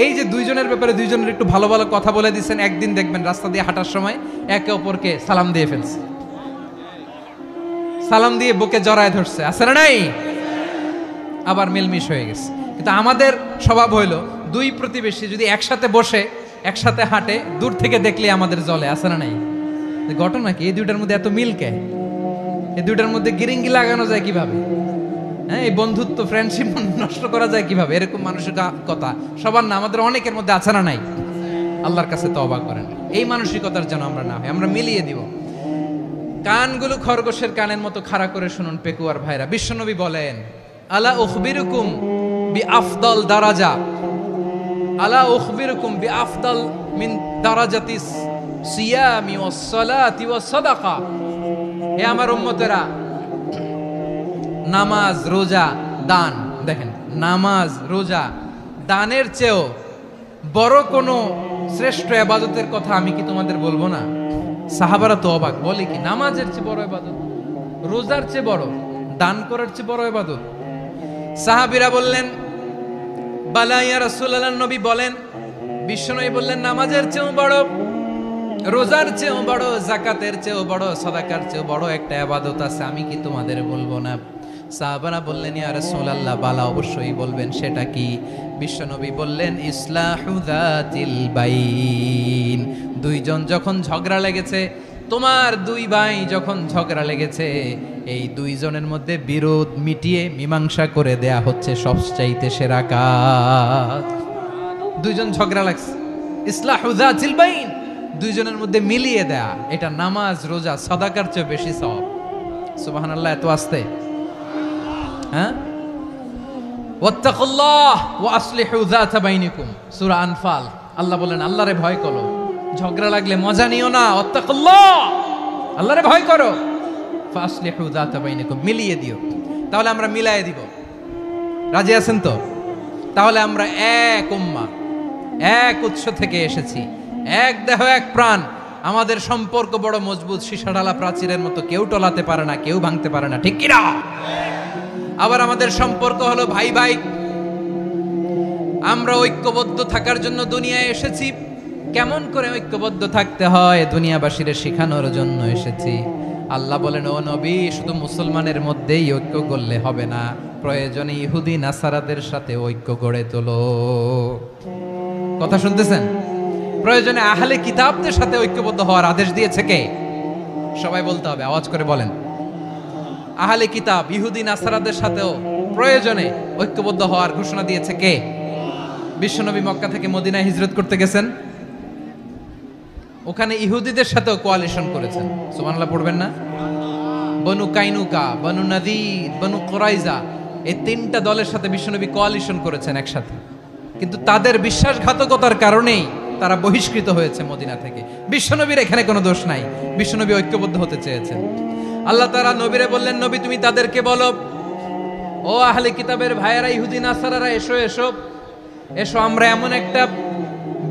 এই যে দুইজনের ব্যাপারে দুইজনের একটু ভালো ভালো কথা বলে দিচ্ছেন, একদিন দেখবেন রাস্তা দিয়ে হাঁটার সময় একে অপরকে সালাম দিয়ে ফেলছে, সালাম দিয়ে বুকে জড়ায় ধরছে, আছে না নাই? আবার মিলমিশ হয়ে গেছে। কিন্তু আমাদের স্বভাব হইলো দুই প্রতিবেশী যদি একসাথে বসে একসাথে হাঁটে, দূর থেকে দেখলে আমাদের জলে, আছে না নাই? ঘটনা কি? এই দুইটার মধ্যে এত মিল কে? এই দুইটার মধ্যে গিরিঙ্গি লাগানো যায় কিভাবে? হ্যাঁ, এই বন্ধুত্ব ফ্রেন্ডশিপ নষ্ট করা যায় কিভাবে? এরকম মানসিকতা সবার না, আমাদের অনেকের মধ্যে আছে না নাই? আল্লাহর কাছে তওবা করেন এই মানসিকতার যেন আমরা না হয়, আমরা মিলিয়ে দিব। কানগুলো খরগোশের কানের মতো খাড়া করে শুনুন পেকুয়ার ভাইরা। বিশ্বনবী বলেন, আলা উখবিরুকুম বিআফদাল দারাজা, আলা উখবিরুকুম বিআফদাল মিন দারাজাতিস সিয়ামি ওয়াস সালাতি ওয়াস সাদাকা। হে আমার উম্মতেরা, নামাজ, রোজা, দান, দেখেন নামাজ, রোজা, দানের চেয়েও বড় কোনো শ্রেষ্ঠ ইবাদতের কথা আমি কি তোমাদের বলবো না? সাহাবারা তো অবাক, বলে কি নামাজের চেয়ে বড় ইবাদত, রোজার চেয়ে বড়, দান করার চেয়ে বড় ইবাদত? সাহাবীরা বললেন বালা ইয়া রাসূলুল্লাহ, নবী বলেন, বিশ্বনবী বললেন নামাজের চেয়েও বড়, রোজার চেয়েও বড়, যাকাতের চেয়েও বড়, সাদাকার চেয়েও বড় একটা ইবাদত আছে, আমি কি তোমাদের বলবো না? সাহাবারা বললেন ইয়া রাসূলুল্লাহ, বালা অবশ্যই বলবেন, সেটা কি? বিশ্বনবী বললেন ইসলাহু যাতিল বাইন। দুইজন যখন ঝগড়া লেগেছে, তোমার দুই ভাই যখন ঝগড়া লেগেছে, এই দুইজনের মধ্যে বিরোধ মিটিয়ে মীমাংসা করে দেয়া হচ্ছে সবচাইতে সেরা কাজ। দুইজন ঝগড়া লাগছে, ইসলাহু যাতিল বাইন, দুইজনের মধ্যে মিলিয়ে দেয়া, এটা নামাজ, রোজা, সাদাকার চেয়ে বেশি সওয়াব। সুবহানাল্লাহ, এত আস্তে, হ্যাঁ? ওয়াত্তাকুল্লাহ ওয়া আসলিহু যাতা বাইনিকুম, সূরা আনফাল। আল্লাহ বলেন আল্লাহরে ভয় করো, ঝগড়া লাগলে মজা নিও না, ওয়াত্তাকুল্লাহ, আল্লাহরে ভয় করো, ফাসলিহু যাতা বাইনিকুম, মিলিয়ে দিও। তাহলে আমরা মিলায়ে দিব, রাজি আছেন তো? তাহলে আমরা এক উম্মাহ, এক উৎস থেকে এসেছি, এক দেহ এক প্রাণ, আমাদের সম্পর্ক বড় মজবুত, সীসাঢালা প্রাচীরের মতো, কেউ টলাতে পারে না, কেউ ভাঙতে পারে না, ঠিক কিনা? আবার আমাদের সম্পর্ক হলো ভাই ভাই, আমরা ঐক্যবদ্ধ থাকার জন্য দুনিয়ায় এসেছি। কেমন করে ঐক্যবদ্ধ থাকতে হয় দুনিয়াবাসীর শেখানোর জন্য এসেছি। আল্লাহ বলেন, ও নবী, শুধু মুসলমানের মধ্যেই ঐক্য গড়লে হবে না, প্রয়োজনে ইহুদি নাসারাদের সাথে ঐক্য গড়ে তোলো। কথা শুনতেছেন? প্রয়োজনে আহলে কিতাবদের সাথে ঐক্যবদ্ধ হওয়ার আদেশ দিয়েছে কে? সবাই বলতে হবে, আওয়াজ করে বলেন। আহলে কিতাব ইহুদি নাসারাদের সাথেও প্রয়োজনে ঐক্যবদ্ধ হওয়ার ঘোষণা দিয়েছে কে? বিশ্বনবী মক্কা থেকে মদিনায় হিজরত করতে গেছেন, ওখানে ইহুদিদের সাথেও কোয়ালিশন করেছেন। সুবহানাল্লাহ পড়বেন না? বনু কাইনুকা, বনু নাদির, বনু কুরাইজা, এই তিনটা দলের সাথে বিশ্বনবী কোয়ালিশন করেছেন একসাথে। কিন্তু তাদের বিশ্বাসঘাতকতার কারণেই তারা বহিষ্কৃত হয়েছে মদিনা থেকে। বিশ্বনবীর এখানে কোনো দোষ নাই, বিশ্বনবী ঐক্যবদ্ধ হতে চেয়েছেন। আল্লাহ তাআলা নবীরে বললেন, নবী তুমি তাদেরকে বলো, ও আহলে কিতাবের ভাইয়েরা, ইহুদি নাসারারা, এসো এসো এসো, আমরা এমন একটা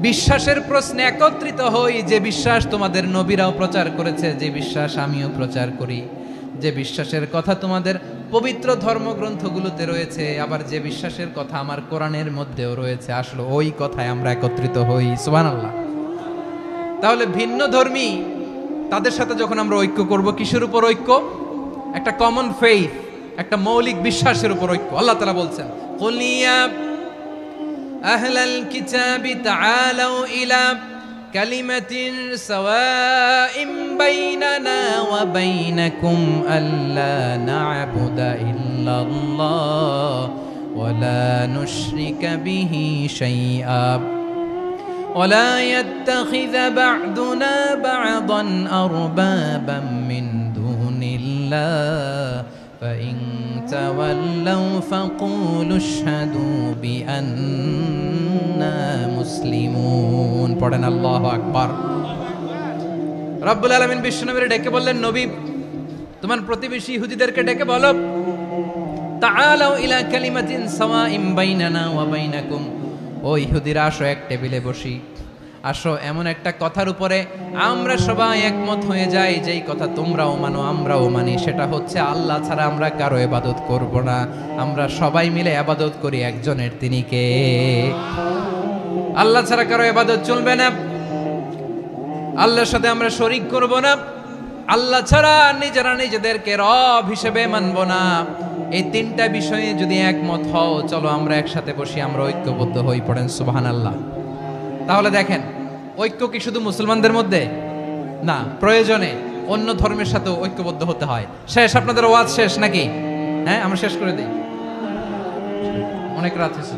বিশ্বাসের প্রশ্নে একত্রিত হই, যে বিশ্বাস তোমাদের নবীরাও প্রচার করেছে, যে বিশ্বাস আমিও প্রচার করি, যে বিশ্বাসের কথা তোমাদের পবিত্র ধর্মগ্রন্থগুলোতে রয়েছে, আবার যে বিশ্বাসের কথা আমার কোরআনের মধ্যেও রয়েছে, আসলে ওই কথায় আমরা একত্রিত হই। সুবহানাল্লাহ। তাহলে ভিন্ন ধর্মী তাদের সাথে যখন আমরা ঐক্য করব, কিসের উপর ঐক্য? একটা কমন ফেইথ, একটা মৌলিক বিশ্বাসের উপর ঐক্য। আল্লাহ তাআলা বলছেন, কুল ইয়া আহলাল কিতাবি তাআলাউ ইলা কালিমাতিন সাওয়াইন বাইনানা ওয়া বাইনাকুম আল্লা না'বুদা ইল্লাল্লাহ ওয়া লা নুশরিকা বিহি শাইআ ولا يتخذ بعضنا بعضا أربابا من دون الله فإن تولوا فقولوا اشهدوا بأننا مسلمون। পড়েন আল্লাহু আকবার। রব্বুল আলামিন বিশ্বনবীর ডেকে বললেন, নবী তোমার প্রতিবেশী ইহুদিদেরকে ডেকে বলো, তাআলাউ ইলা কালিমাতিন সাওয়াইন বাইনানা ওয়া বাইনাকুম, ও ইহুদিরা আসো এক টেবিলে বসি, আসো এমন একটা কথার উপরে আমরা সবাই একমত হয়ে যাই, যেই কথা তোমরাও মানো আমরাও মানি, সেটা হচ্ছে আল্লাহ ছাড়া আমরা কারো ইবাদত করব না, আমরা সবাই মিলে ইবাদত করি একজনের, তিনি কে? আল্লাহ ছাড়া কারো ইবাদত চলবে না, আল্লাহর সাথে আমরা শরীক করব না, আল্লাহ ছাড়া নিজেরা নিজেদেরকে রব হিসেবে মানব না। এই তিনটা বিষয়ে যদি একমত হও, চলো আমরা একসাথে বসি, আমরা ঐক্যবদ্ধ হই, পড়েন সুবহানাল্লাহ। তাহলে দেখেন, ঐক্য কি শুধু মুসলমানদের মধ্যে না, প্রয়োজনে অন্য ধর্মের সাথে ঐক্যবদ্ধ হতে হয়। শেষ, আপনাদের ওয়াজ শেষ নাকি? হ্যাঁ, আমরা শেষ করে দিই, অনেক রাত হয়েছে।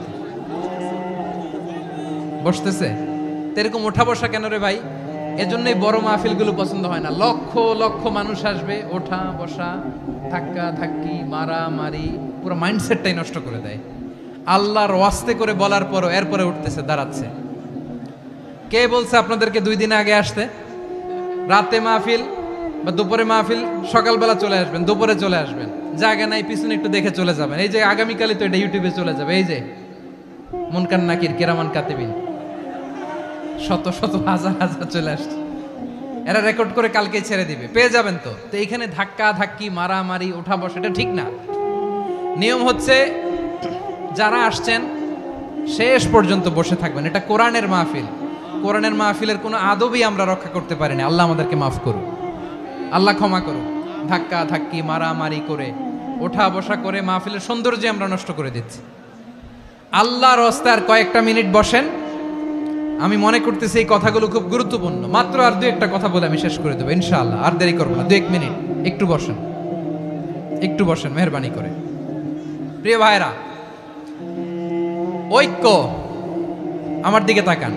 বসতেছে এরকম ওঠা বসা কেন রে ভাই? এজন্যই বড় মাহফিলগুলো পছন্দ হয় না। লক্ষ লক্ষ মানুষ আসবে, ওঠা বসা, ধাক্কা ধাক্কি, মারামারি, পুরো মাইন্ডসেটটাই নষ্ট করে দেয়। আল্লাহর ওয়াস্তে করে বলার পরও এরপরে উঠতেছে, দাঁড়াচ্ছে। কে বলছে আপনাদেরকে 2 দিন আগে আসতে? রাতে মাহফিল বা দুপুরে মাহফিল, সকালবেলা চলে আসবেন, দুপুরে চলে আসবেন, জায়গা নাই পিছনে একটু দেখে চলে যাবেন। এই যে আগামীকালই তো এটা ইউটিউবে চলে যাবে, এই যে মুনকার নাকির কিরামান কাতিবিন, শত শত হাজার হাজার চলে আসছে, এরা রেকর্ড করে কালকে ছেড়ে দিবে, পেয়ে যাবেন। তো এইখানে ধাক্কা ধাক্কি, মারামারি, ওঠা বসা, এটা ঠিক না। নিয়ম হচ্ছে যারা আসছেন শেষ পর্যন্ত বসে থাকবেন। এটা কোরআনের মাহফিল, কোরআনের মাহফিলের কোনো আদবই আমরা রক্ষা করতে পারিনি। আল্লাহ আমাদেরকে মাফ করুন, আল্লাহ ক্ষমা করুন। ধাক্কা ধাক্কি, মারামারি করে, ওঠা বসা করে মাহফিলের সৌন্দর্য আমরা নষ্ট করে দিচ্ছি। আল্লাহর রাস্তায় আর কয়েকটা মিনিট বসেন। আমি মনে করতেছি এই কথাগুলো খুব গুরুত্বপূর্ণ। মাত্র আর 2-1টা কথা বলে আমি শেষ করে দেবো ইনশাআল্লাহ, আর দেরি করবো না। 2-1 মিনিট একটু বসেন, একটু বসেন মেহরবানি করে। প্রিয় ভাইরা, ঐক্য, আমার দিকে তাকান।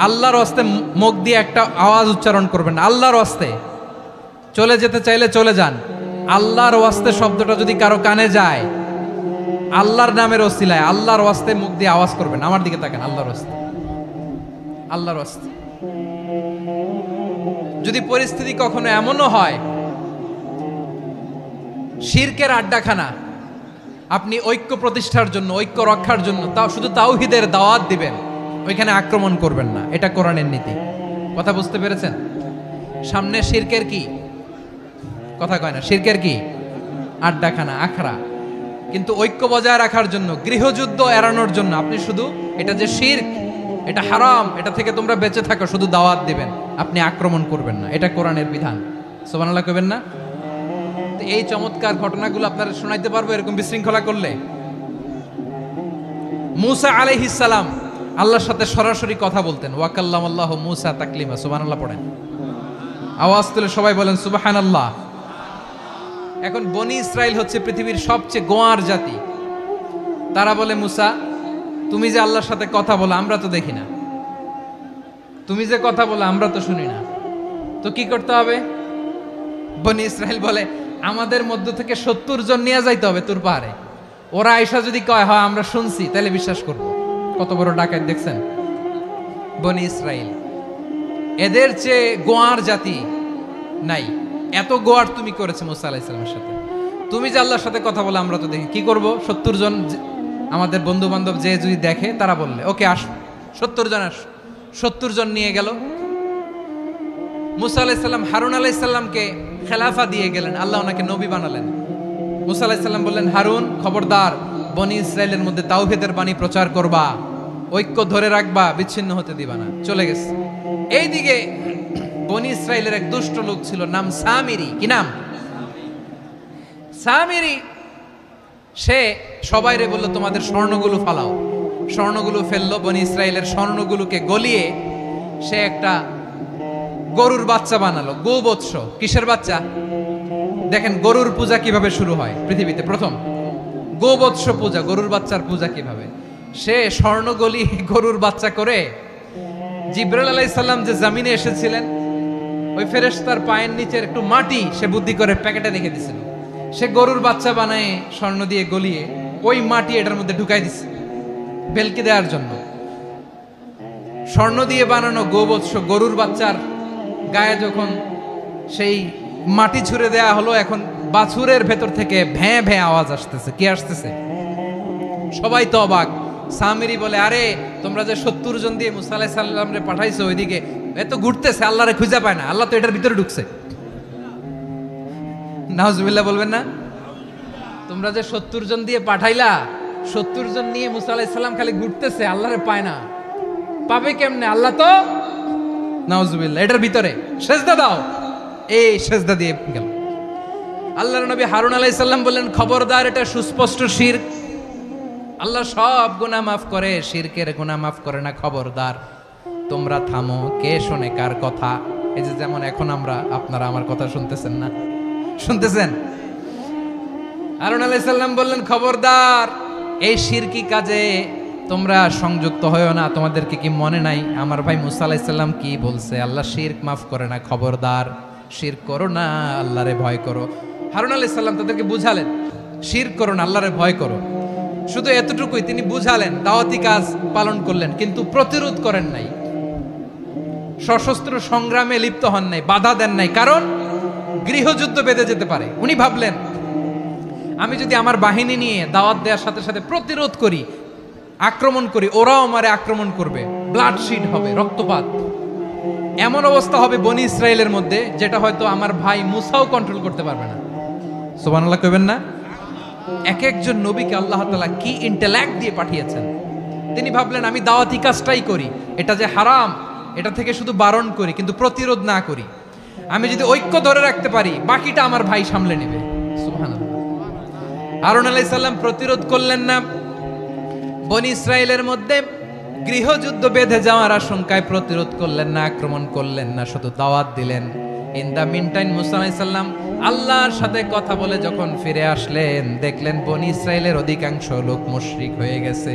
আল্লাহর রাস্তে মুখ দিয়ে একটা আওয়াজ উচ্চারণ করবেন, আল্লাহর রাস্তে। চলে যেতে চাইলে চলে যান। আল্লাহর ওয়াস্তে শব্দটা যদি কারো কানে যায়, আল্লাহর নামের ওসিলায় আল্লাহর ওয়াস্তে মুখ দিয়ে আওয়াজ করবেন। আমার দিকে তাকান, আল্লাহর ওয়াস্তে, আল্লাহর ওয়াস্তে। যদি পরিস্থিতি কখনো এমনও হয় শিরকের আড্ডাখানা, আপনি ঐক্য প্রতিষ্ঠার জন্য, ঐক্য রক্ষার জন্য তাও শুধু তাওহীদের দাওয়াত দিবেন, ওইখানে আক্রমণ করবেন না। এটা কোরআনের নীতি। কথা বুঝতে পেরেছেন? সামনে শিরকের কি কথা কয় না, শিরকের কি আড্ডাখানা, আখড়া। কিন্তু ঐক্য বজায় রাখার জন্য, গৃহযুদ্ধ এড়ানোর জন্য আপনি শুধু এটা যে শিরক, এটা হারাম, এটা থেকে তোমরা বেঁচে থাকো, শুধু দাওয়াত দিবেন, আপনি আক্রমণ করবেন না। এটা কোরআনের বিধান। সুবহানাল্লাহ কইবেন না? তো এই চমৎকার ঘটনাগুলো আপনারা শোনাইতে পারবো এরকম বিশৃঙ্খলা করলে। মূসা আলাইহিস সালাম আল্লাহর সাথে সরাসরি কথা বলতেন। ওয়াকাল্লামাল্লাহু মূসা তাকলিমা। সুবহানাল্লাহ পড়েন, আওয়াজ তুলে সবাই বলেন সুবহানাল্লাহ। এখন বনি ইসরাইল হচ্ছে পৃথিবীর সবচেয়ে গোয়ার জাতি। তারা বলে, মূসা তুমি যে আল্লাহর সাথে কথা বলো আমরা তো দেখি না, তুমি যে কথা বলো আমরা তো শুনি না, তো কি করতে হবে? বনি ইসরাইল বলে, আমাদের মধ্য থেকে 70 জন নিয়ে যাইতে হবে তুর পাহাড়ে। ওরা আয়েশা যদি কয় হয় আমরা শুনছি, তাহলে বিশ্বাস করব। কত বড় ডাকাত দেখছেন বনি ইসরাইল। এদের চেয়ে গোয়ার জাতি নাই। এত গোয়ার তুমি করেছে মূসা আলাইহিস সালামের সাথে। তুমি যে আল্লাহর সাথে কথা বলে আমরা তো দেখি, কি করব? 70 জন আমাদের বন্ধু বান্ধব যে যদি দেখে, তারা বললে ওকে আস, 70 জন আস। 70 জন নিয়ে গেল। মূসা আলাইহিস সালাম হারুন আলাইহিস সালামকে খেলাফা দিয়ে গেলেন, আল্লাহ ওনাকে নবী বানালেন। মূসা আলাইহিস সালাম বললেন, হারুন খবরদার, বনি ইসরাইলের মধ্যে তাওহীদের বাণী প্রচার করবা, ঐক্য ধরে রাখবা, বিচ্ছিন্ন হতে দিবা না। চলে গেছে। এইদিকে বনি ইসরাইলের এক দুষ্ট লোক ছিল, নাম সামিরি। কি নাম? সামিরি। সে সবাইরে বলল, তোমাদের স্বর্ণগুলো ফালাও। স্বর্ণগুলো ফেললো। বনি ইসরাইলের স্বর্ণগুলোকে গলিয়ে সে একটা গরুর বাচ্চা বানালো। গোবৎস। কিসের বাচ্চা? দেখেন গরুর পূজা কিভাবে শুরু হয় পৃথিবীতে প্রথম। গোবৎস পূজা, গরুর বাচ্চার পূজা কিভাবে। সে স্বর্ণ গলি গরুর বাচ্চা করে, জিবরাইল আলাইহিস সালাম যে জমিনে এসেছিলেন, ওই ফেরেশতার পায়ের নিচের একটু মাটি সে বুদ্ধি করে প্যাকেটে রেখে দিয়েছিল। সে গরুর বাচ্চা বানায় স্বর্ণ দিয়ে গলিয়ে ওই মাটি এটার মধ্যে ঢুকাই দিছে বেলকি দেওয়ার জন্য। স্বর্ণ দিয়ে বানানো গোবৎস গরুর বাচ্চার গায়ে যখন সেই মাটি ছুঁড়ে দেয়া হলো, এখন বাছুরের ভেতর থেকে ভ্যাঁ ভ্যাঁ আওয়াজ আসতেছে। কি আসতেছে? সবাই তো অবাক। সামিরি বলে, আরে তোমরা যে 70 জন দিয়ে মুসা আলাইহিস সালাম রে পাঠাইছো ওইদিকে, এত ঘুরতেছে, আল্লাহরে খুঁজে পায় না, আল্লাহ তো এটার ভিতরে ঢুকছে। নাউজুবিল্লাহ বলবেন না? তোমরা যে 70 জন দিয়ে পাঠাইলা, 70 জন নিয়ে মুসা আলাইহিস সালাম খালি ঘুরতেছে, আল্লাহরে পায় না। পাবে কেমনে? আল্লাহ তো, নাউজুবিল্লাহ, এটার ভিতরে সেজদা দাও। এই সেজদা দিয়ে গেল। আল্লাহর নবী হারুন আলাইহিস সালাম বললেন, খবরদার, এটা সুস্পষ্ট শিরক। আল্লাহ সব গুনাহ মাফ করে, শিরকের গুনাহ মাফ করে না, খবরদার তোমরা থামো। কে শোনে কার কথা? এই যে যেমন এখন আপনারা আমার কথা শুনতেছেন না? শুনতেছেন? হারুন আলাইহিস সালাম বললেন, খবরদার, এই শিরকি কাজে তোমরা সংযুক্ত হয়ো না। তোমাদেরকে কি মনে নাই আমার ভাই মুসা আলাইহিস সালাম কি বলছে? আল্লাহ শিরক মাফ করে না, খবরদার শিরক করো না, আল্লাহরে ভয় করো। হারুন আলাইহিস সালাম তাদেরকে বুঝালেন, শিরক করো না, আল্লাহরে ভয় করো। শুধু এতটুকুই তিনি বুঝালেন, দাওয়াতি কাজ পালন করলেন, কিন্তু প্রতিরোধ করেন নাই, সশস্ত্র সংগ্রামে লিপ্ত হন নাই, বাধা দেন নাই, কারণ গৃহযুদ্ধ বেঁধে যেতে পারে। উনি ভাবলেন, আমি যদি আমার বাহিনী নিয়ে দাওয়াত দেওয়ার সাথে সাথে প্রতিরোধ করি, আক্রমণ করি, ওরাও আমারে আক্রমণ করবে, ব্লাডশিড হবে, রক্তপাত, এমন অবস্থা হবে বনি ইসরায়েলের মধ্যে যেটা হয়তো আমার ভাই মুসাও কন্ট্রোল করতে পারবে না। সুবহানাল্লাহ কইবেন না? এক একজন নবীকে আল্লাহ তাআলা কি ইন্টেলেক্ট দিয়ে পাঠিয়েছেন। তিনি ভাবলেন, আমি দাওয়াতি কাজটাই করি, এটা যে হারাম এটা থেকে শুধু বারণ করি, কিন্তু প্রতিরোধ না করি। আমি যদি ঐক্য ধরে রাখতে পারি, বাকিটা আমার ভাই সামলে নেবে। সুবহানাল্লাহ। হারুন আলাইহিস সালাম প্রতিরোধ করলেন না, বনি ইসরায়েলের মধ্যে গৃহযুদ্ধ বেঁধে যাওয়ার আশঙ্কায় প্রতিরোধ করলেন না, আক্রমণ করলেন না, শুধু দাওয়াত দিলেন। ইন দা মিন টাইম মুসা আলাইহিস সালাম আল্লাহর সাথে কথা বলে যখন ফিরে আসলেন, দেখলেন বনি ইসরায়েলের অধিকাংশ লোক মুশরিক হয়ে গেছে,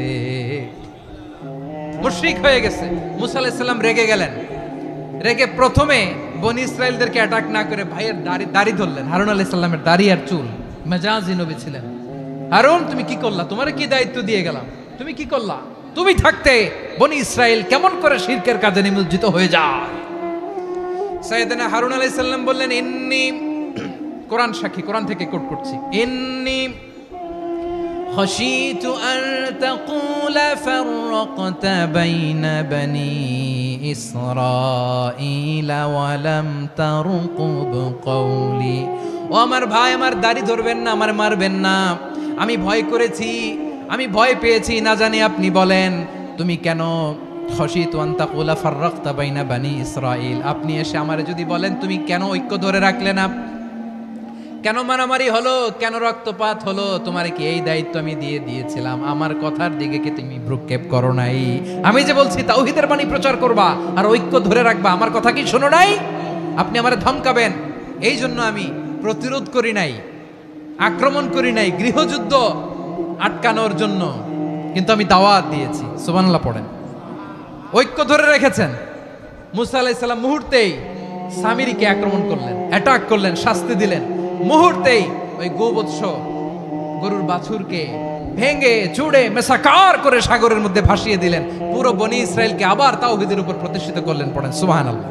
মুশরিক হয়ে গেছে। মুসা আলাইহিস সালাম রেগে গেলেন। রেগে প্রথমে বনি ইসরায়েলদেরকে অ্যাটাক না করে ভাইয়ের দাড়ি ধরলেন। হারুন আলাইহিস সালামের দাড়ি আর চুল, মেজাজি নবী ছিলেন। হারুন, তুমি কি করলা? তোমারে কি দায়িত্ব দিয়ে গেলাম, তুমি কি করলা? তুমি থাকতে বনি ইসরায়েল কেমন করে শিরকের কাজে নিমজ্জিত হয়ে যায়? সাইয়েদনা হারুন আলাইহিস সালাম বললেন, ইন্নী, কোরআন সাক্ষী, কোরআন থেকে কোট করছি, ইন্নী খাশিতু আন তাকুলা ফাররাকতা বাইনা বনি ইসরাঈলা ওয়া লাম তারকুব কওলি। ও আমার ভাই, আমার দাড়ি ধরবেন না, আমার মারবেন না। আমি ভয় করেছি, আমি ভয় পেয়েছি, না জানি আপনি বলেন তুমি কেন খাশিতু আন তাকুলা ফাররাকতা বাইনা বনি ইসরাঈল, আপনি এসে আমারে যদি বলেন তুমি কেন ঐক্য ধরে রাখলে না, কেন মারামারি হলো, কেন রক্তপাত হলো, তোমারে কি এই দায়িত্ব আমি দিয়ে দিয়েছিলাম? আমার কথার দিকে কি তুমি ভ্রুক্ষেপ করো নাই? আমি যে বলছি তাওহীদের বাণী প্রচার করবা আর ঐক্য ধরে রাখবা, আমার কথা কি শোনো নাই? আপনি আমারে ধমকাবেন, এই জন্য আমি প্রতিরোধ করি নাই, আক্রমণ করি নাই, গৃহযুদ্ধ আটকানোর জন্য, কিন্তু আমি দাওয়াত দিয়েছি। সুবহানাল্লাহ পড়েন। ঐক্য ধরে রেখেছেন। মুসা আলাইহিস সালাম মুহূর্তেই সামিরীকে আক্রমণ করলেন, অ্যাটাক করলেন, শাস্তি দিলেন। মুহূর্তেই ওই গোবৎস গরুর বাছুরকে ভেঙে চুড়ে মেসাকার করে সাগরের মধ্যে ভাসিয়ে দিলেন। পুরো বনি ইসরায়েলকে আবার তাওহীদের উপর প্রতিষ্ঠিত করলেন। পড়েন সুবহানাল্লাহ।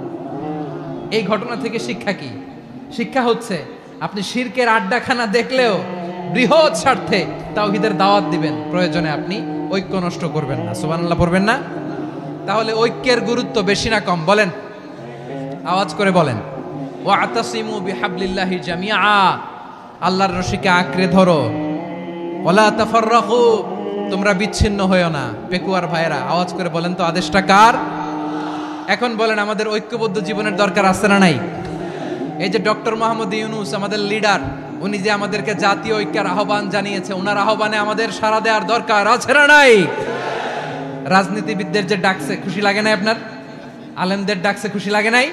এই ঘটনা থেকে শিক্ষা কি? শিক্ষা হচ্ছে, আপনি শিরকের আড্ডাখানা দেখলেও বৃহৎ স্বার্থে তাওহীদের দাওয়াত দিবেন, প্রয়োজনে আপনি ঐক্য নষ্ট করবেন না। সুবহানাল্লাহ পড়বেন না? তাহলে ঐক্যের গুরুত্ব বেশি না কম? বলেন, আওয়াজ করে বলেন। ওয়াতাসিমু বিহাবলিল্লাহি জামিআ, আল্লাহর রশিকে আঁকড়ে ধরো। ওয়ালা তাফাররাকু, তোমরা বিচ্ছিন্ন হয়ো না। পেকুয়ার ভাইরা আওয়াজ করে বলেন তো, আদেশটা কার? এখন বলেন, আমাদের ঐক্যবদ্ধ জীবনের দরকার আছে না নাই? এই যে ডক্টর মোহাম্মদ ইউনূস আমাদের লিডার, উনি যে আমাদেরকে জাতীয় ঐক্যের আহ্বান জানিয়েছে, ওনার আহ্বানে আমাদের সাড়া দেওয়ার দরকার আছে না নাই? রাজনীতিবিদদের যে ডাকছে, খুশি লাগে নাই আপনার? আলেমদের ডাকছে, খুশি লাগে নাই?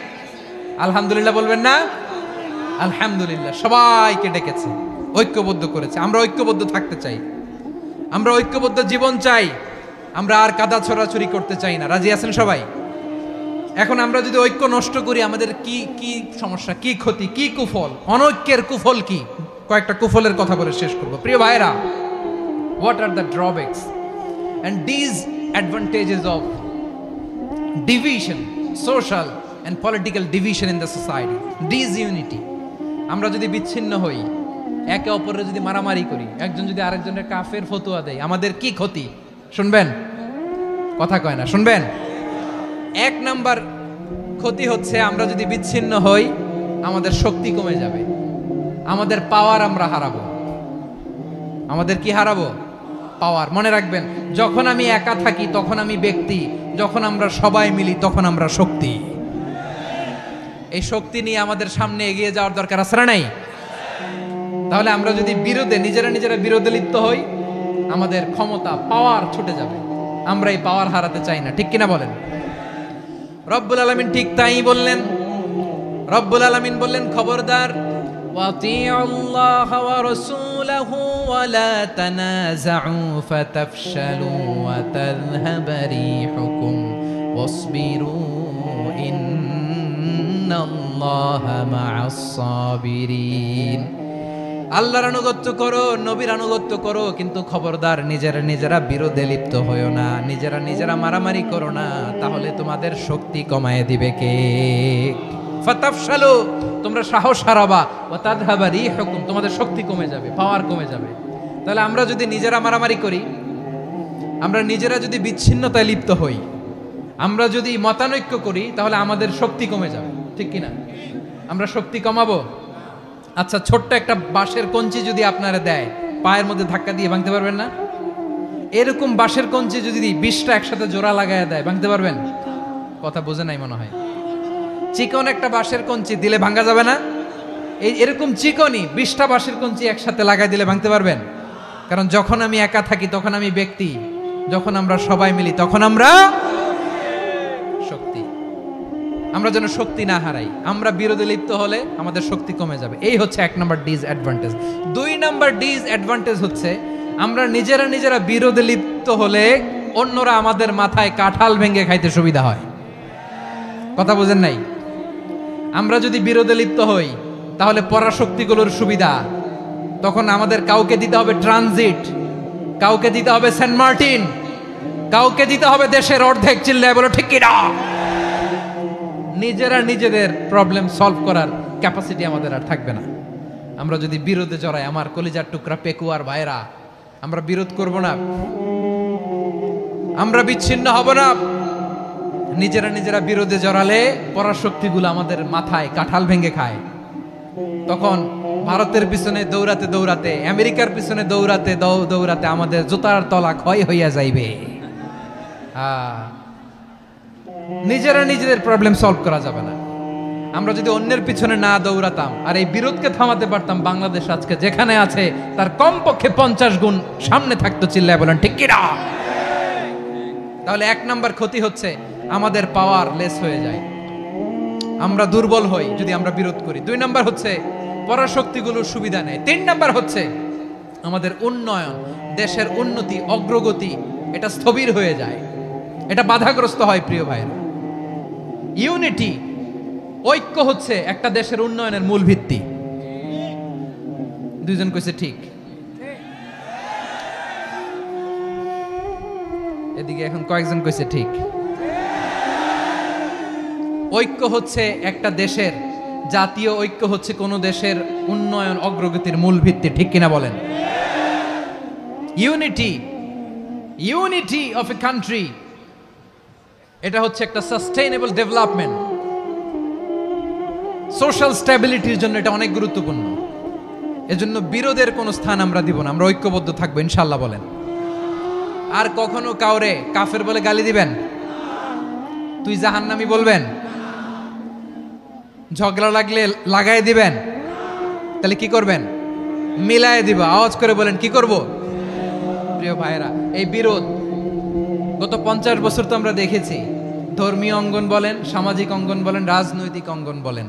আলহামদুলিল্লাহ বলবেন না? আলহামদুলিল্লাহ। সবাইকে ডেকেছে, ঐক্যবদ্ধ করেছে। আমরা ঐক্যবদ্ধ থাকতে চাই, আমরা ঐক্যবদ্ধ জীবন চাই, আমরা আর কাদা ছড়াছড়ি করতে চাই না। রাজি আছেন সবাই? এখন আমরা যদি ঐক্য নষ্ট করি, আমাদের কি কি সমস্যা, কি ক্ষতি, কি কুফল? অনৈক্যের কুফল কি? কয়েকটা কুফলের কথা বলে শেষ করব। প্রিয় ভাইরা, what are the drawbacks and disadvantages of division, social and political division in the society, disunity? আমরা যদি বিচ্ছিন্ন হই, একে অপরের যদি মারামারি করি, একজন যদি আরেকজনের কাফের ফতোয়া দেয়, আমাদের কি ক্ষতি? শুনবেন? কথা কয় না, শুনবেন? এক নাম্বার ক্ষতি হচ্ছে আমরা যদি বিচ্ছিন্ন হই, আমাদের শক্তি কমে যাবে, আমাদের পাওয়ার আমরা হারাবো। আমাদের কি হারাবো? পাওয়ার। মনে রাখবেন, যখন আমি একা থাকি তখন আমি ব্যক্তি, যখন আমরা সবাই মিলি তখন আমরা শক্তি। এই শক্তি নিয়ে আমাদের সামনে এগিয়ে যাওয়ার দরকার আছে না নাই? তাহলে আমরা যদি নিজেরা বিরোধে লিপ্ত হই, আমাদের ক্ষমতা, পাওয়ার ছুটে যাবে। আমরা এই পাওয়ার হারাতে চাই না, ঠিক কিনা বলেন? রব্বুল আলামিন ঠিক তাই বললেন। রব্বুল আলামিন বললেন, খবরদার, ওয়াতিউল্লাহ ওয়া রাসূলাহু ওয়া লা তানাযাউ ফাতাফশালু ওয়া তাযহাবা রিহুকুম ওয়াসবিরু ইন্নাল্লাহা মা'আস সাবিরিন। আল্লাহর আনুগত্য করো, নবীর আনুগত্য করো, কিন্তু খবরদার নিজেরা বিরোধে লিপ্ত হইও না, নিজেরা মারামারি করো না, তাহলে তোমাদের শক্তি কমায় দিবে কে? ফাতাফশালু, তোমরা সাহস হারাবা, ওয়া তাযহাবা রিহুকুম, তোমাদের শক্তি কমে যাবে, পাওয়ার কমে যাবে। তাহলে আমরা যদি নিজেরা মারামারি করি, আমরা নিজেরা যদি বিচ্ছিন্নতায় লিপ্ত হই, আমরা যদি মতানৈক্য করি, তাহলে আমাদের শক্তি কমে যাবে, ঠিক কিনা? আমরা শক্তি কমাবো। আচ্ছা, ছোট্ট একটা বাঁশের কঞ্চি যদি আপনারা দেয়, পায়ের মধ্যে ধাক্কা দিয়ে ভাঙতে পারবেন না? এরকম বাঁশের কঞ্চি যদি 20টা একসাথে জোড়া লাগায় দেয়, ভাঙতে পারবেন? কথা বোঝে নাই মনে হয়। চিকন একটা বাঁশের কঞ্চি দিলে ভাঙা যাবে না? এরকম চিকনই 20টা বাঁশের কঞ্চি একসাথে লাগাই দিলে ভাঙতে পারবেন? কারণ যখন আমি একা থাকি তখন আমি ব্যক্তি, যখন আমরা সবাই মিলি তখন আমরা শক্তি। আমরা যেন শক্তি না হারাই। আমরা বিরোধে লিপ্ত হলে আমাদের শক্তি কমে যাবে। এই হচ্ছে 1 নাম্বার ডিসঅ্যাডভান্টেজ। 2 নাম্বার ডিসঅ্যাডভান্টেজ হচ্ছে, আমরা নিজেরা বিরোধে লিপ্ত হলে অন্যরা আমাদের মাথায় কাঁঠাল ভেঙে খাইতে সুবিধা হয়। কথা বোঝেন নাই? আমরা যদি বিরোধে লিপ্ত হই, তাহলে পরাশক্তিগুলোর সুবিধা, তখন আমাদের কাউকে দিতে হবে ট্রানজিট, কাউকে দিতে হবে সেন্ট মার্টিন, কাউকে দিতে হবে দেশের অর্ধেক। চিল্লায় বলো ঠিক কিনা? নিজেদের প্রবলেম সলভ করার ক্যাপাসিটি আমাদের আর থাকবে না। আমরা যদি বিরোধে জড়াই, আমার কলিজার টুকরা পেকুয়ার ভাইরা, আমরা বিরোধ করব না, আমরা বিচ্ছিন্ন হব না। নিজেরা বিরোধে জড়ালে পরাশক্তিগুলো আমাদের মাথায় কাঁঠাল ভেঙে খায়। তখন ভারতের পিছনে দৌড়াতে, আমেরিকার পিছনে দৌড়াতে আমাদের জুতার তলা ক্ষয় হইয়া যাইবে। নিজেদের প্রবলেম সলভ করা যাবে না। আমরা যদি অন্যের পিছনে না দৌড়াতাম আর এই বিরোধকে থামাতে পারতাম, বাংলাদেশ আজকে যেখানে আছে তার কমপক্ষে 50 গুণ সামনে থাকতো। চিল্লায় বলেন ঠিক কিনা? তাহলে 1 নাম্বার ক্ষতি হচ্ছে, আমাদের পাওয়ার লেস হয়ে যায়, আমরা দুর্বল হই যদি আমরা বিরোধ করি। 2 নাম্বার হচ্ছে, পরাশক্তিগুলোর সুবিধা নেয়। 3 নাম্বার হচ্ছে, আমাদের উন্নয়ন, দেশের উন্নতি, অগ্রগতি, এটা স্থবির হয়ে যায়, এটা বাধাগ্রস্ত হয়। প্রিয় ভাইরা, ইউনিটি, ঐক্য হচ্ছে একটা দেশের উন্নয়নের মূল ভিত্তি। 2 জন কইছে ঠিক। এদিকে এখন কয়েকজন কইছে ঠিক। ঐক্য হচ্ছে একটা দেশের, জাতীয় ঐক্য হচ্ছে কোন দেশের উন্নয়ন, অগ্রগতির মূল ভিত্তি, ঠিক কিনা বলেন? ইউনিটি অফ এ কান্ট্রি, এটা হচ্ছে একটা সাস্টেইনেবল ডেভেলপমেন্ট, সোশ্যাল স্ট্যাবিলিটির জন্য এটা অনেক গুরুত্বপূর্ণ। এজন্য বিরোধের কোনো স্থান আমরা দিব না, আমরা ঐক্যবদ্ধ থাকবো ইনশাআল্লাহ বলেন। আর কখনো কাউরে কাফের বলে গালি দিবেন? তুই জাহান্নামী বলবেন? ঝগড়া লাগলে লাগাই দিবেন? তাহলে কি করবেন? মিলায় দিব। আওয়াজ করে বলেন, কি করব? প্রিয় ভাইরা, এই বিরোধ গত 50 বছর তো আমরা দেখেছি, ধর্মীয় অঙ্গন বলেন, সামাজিক অঙ্গন বলেন, রাজনৈতিক অঙ্গন বলেন,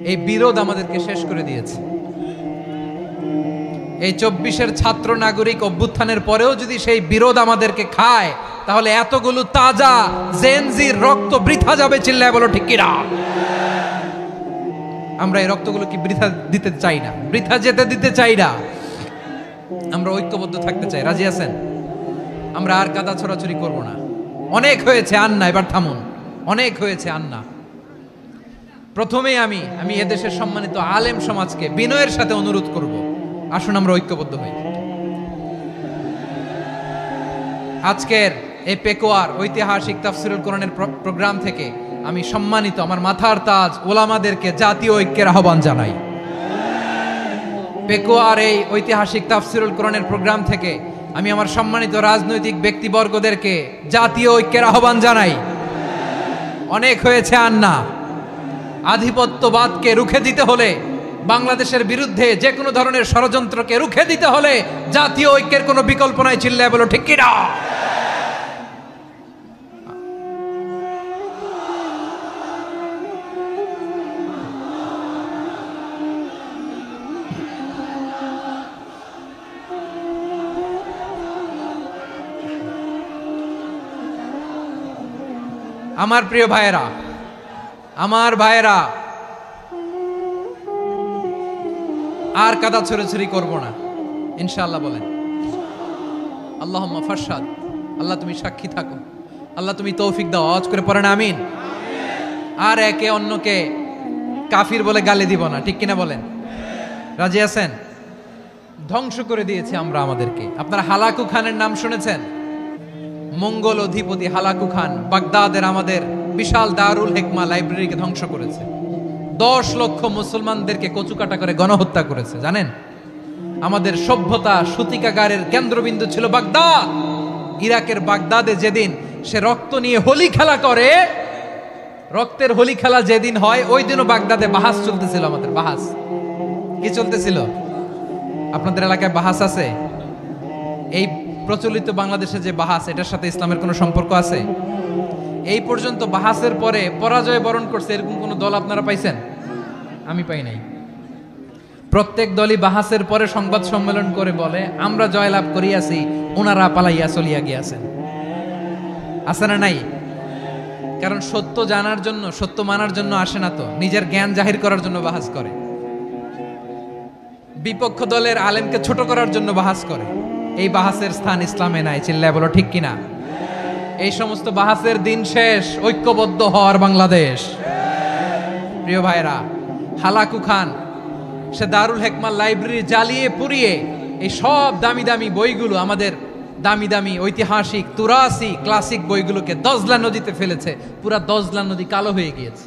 এই বিরোধ আমাদেরকে শেষ করে দিয়েছে। এই 24-এর ছাত্র নাগরিক অভ্যুত্থানের পরেও যদি সেই বিরোধ আমাদেরকে খায়, তাহলে এতগুলো তাজা জেনজির রক্ত বৃথা যাবে। চিল্লায় বলো ঠিক কিনা? আমরা এই রক্তগুলো কি বৃথা দিতে চাই না, বৃথা যেতে দিতে চাই না। আমরা ঐক্যবদ্ধ থাকতে চাই। রাজি আছেন? আমরা আর কাদা ছড়াছড়ি করব না। অনেক হয়েছে, আন্না, এবার থামুন। অনেক হয়েছে, আন্না। প্রথমেই আমি এদেশের সম্মানিত আলেম সমাজকে বিনয়ের সাথে অনুরোধ করব, আসুন আমরা ঐক্যবদ্ধ হই। আজকের এই পেকুয়ার ঐতিহাসিক তাফসিরুল কোরআনের প্রোগ্রাম থেকে আমি সম্মানিত আমার মাথার তাজ ওলামাদেরকে জাতীয় ঐক্যের আহ্বান জানাই। পেকুয়ার এই ঐতিহাসিক তাফসিরুল কোরআনের প্রোগ্রাম থেকে আমি আমার সম্মানিত রাজনৈতিক ব্যক্তিবর্গদেরকে জাতীয় ঐক্যের আহ্বান জানাই। অনেক হয়েছে আর না। আধিপত্যবাদকে রুখে দিতে হলে, বাংলাদেশের বিরুদ্ধে যে কোনো ধরনের ষড়যন্ত্রকে রুখে দিতে হলে জাতীয় ঐক্যের কোনো বিকল্প নাই। চিল্লায় বলো ঠিক কিনা? আমার প্রিয় ভাইয়েরা, আমার ভাইয়েরা, আর কাদা ছড়াছড়ি করব না ইনশাআল্লাহ। বলেন আল্লাহুম্মা ফারশাদ। আল্লাহ তুমি সাক্ষী থাকো, আল্লাহ তুমি তৌফিক দাও। আওয়াজ করে পড়েন আমিন। আর একে অন্যকে কাফির বলে গালি দিব না, ঠিক কিনা বলেন? রাজি আছেন? ধ্বংস করে দিয়েছে আমরা আমাদেরকে। আপনারা হালাকু খানের নাম শুনেছেন? মঙ্গল অধিপতি হালাকু খান বাগদাদের আমাদের বিশাল দারুল হিকমা লাইব্রেরিকে ধ্বংস করেছে। 10 লক্ষ মুসলমানদেরকে কচুকাটা করে গণহত্যা করেছে। জানেন, আমাদের সভ্যতা সূতিকাগারের কেন্দ্রবিন্দু ছিল বাগদাদ। ইরাকের বাগদাদে যেদিন সে রক্ত নিয়ে হোলি খেলা করে, রক্তের হোলি খেলা যেদিন হয়, ওই দিনও বাগদাদে বাহাস চলতেছিল। আমাদের বাহাস কি চলতেছিল? আপনাদের এলাকায় বাহাস আছে? এই প্রচলিত বাংলাদেশে যে বাহাস, এটার সাথে ইসলামের কোনো সম্পর্ক আছে? এই পর্যন্ত বাহাসের পরে পরাজয় বরণ করছে এরকম কোন দল আপনারা পাইছেন? আমি পাই নাই। প্রত্যেক দলই বাহাসের পরে সংবাদ সম্মেলন করে বলে আমরা জয়লাভ করিয়াছি, ওনারা পালাইয়া চলিয়া গিয়াছেন। আছে না নাই? কারণ সত্য জানার জন্য, সত্য মানার জন্য আসে না তো, নিজের জ্ঞান জাহির করার জন্য বাহাস করে। বিপক্ষ দলের আলেমকে ছোট করার জন্য বাহাস করে। এই বাহাসের স্থান ইসলামে নাই। চিল্লায় বলো ঠিক কিনা? এই সমস্ত বাহাসের দিন শেষ। ঐক্যবদ্ধ হওয়ার বাংলাদেশ। প্রিয় ভাইরা, হালাকু খান সে দারুল হিকমা লাইব্রেরি জ্বালিয়ে পুড়িয়ে এই সব দামি দামি বইগুলো, আমাদের দামি দামি ঐতিহাসিক তুরাসি ক্লাসিক বইগুলোকে দজলা নদীতে ফেলেছে। পুরা দজলা নদী কালো হয়ে গিয়েছে।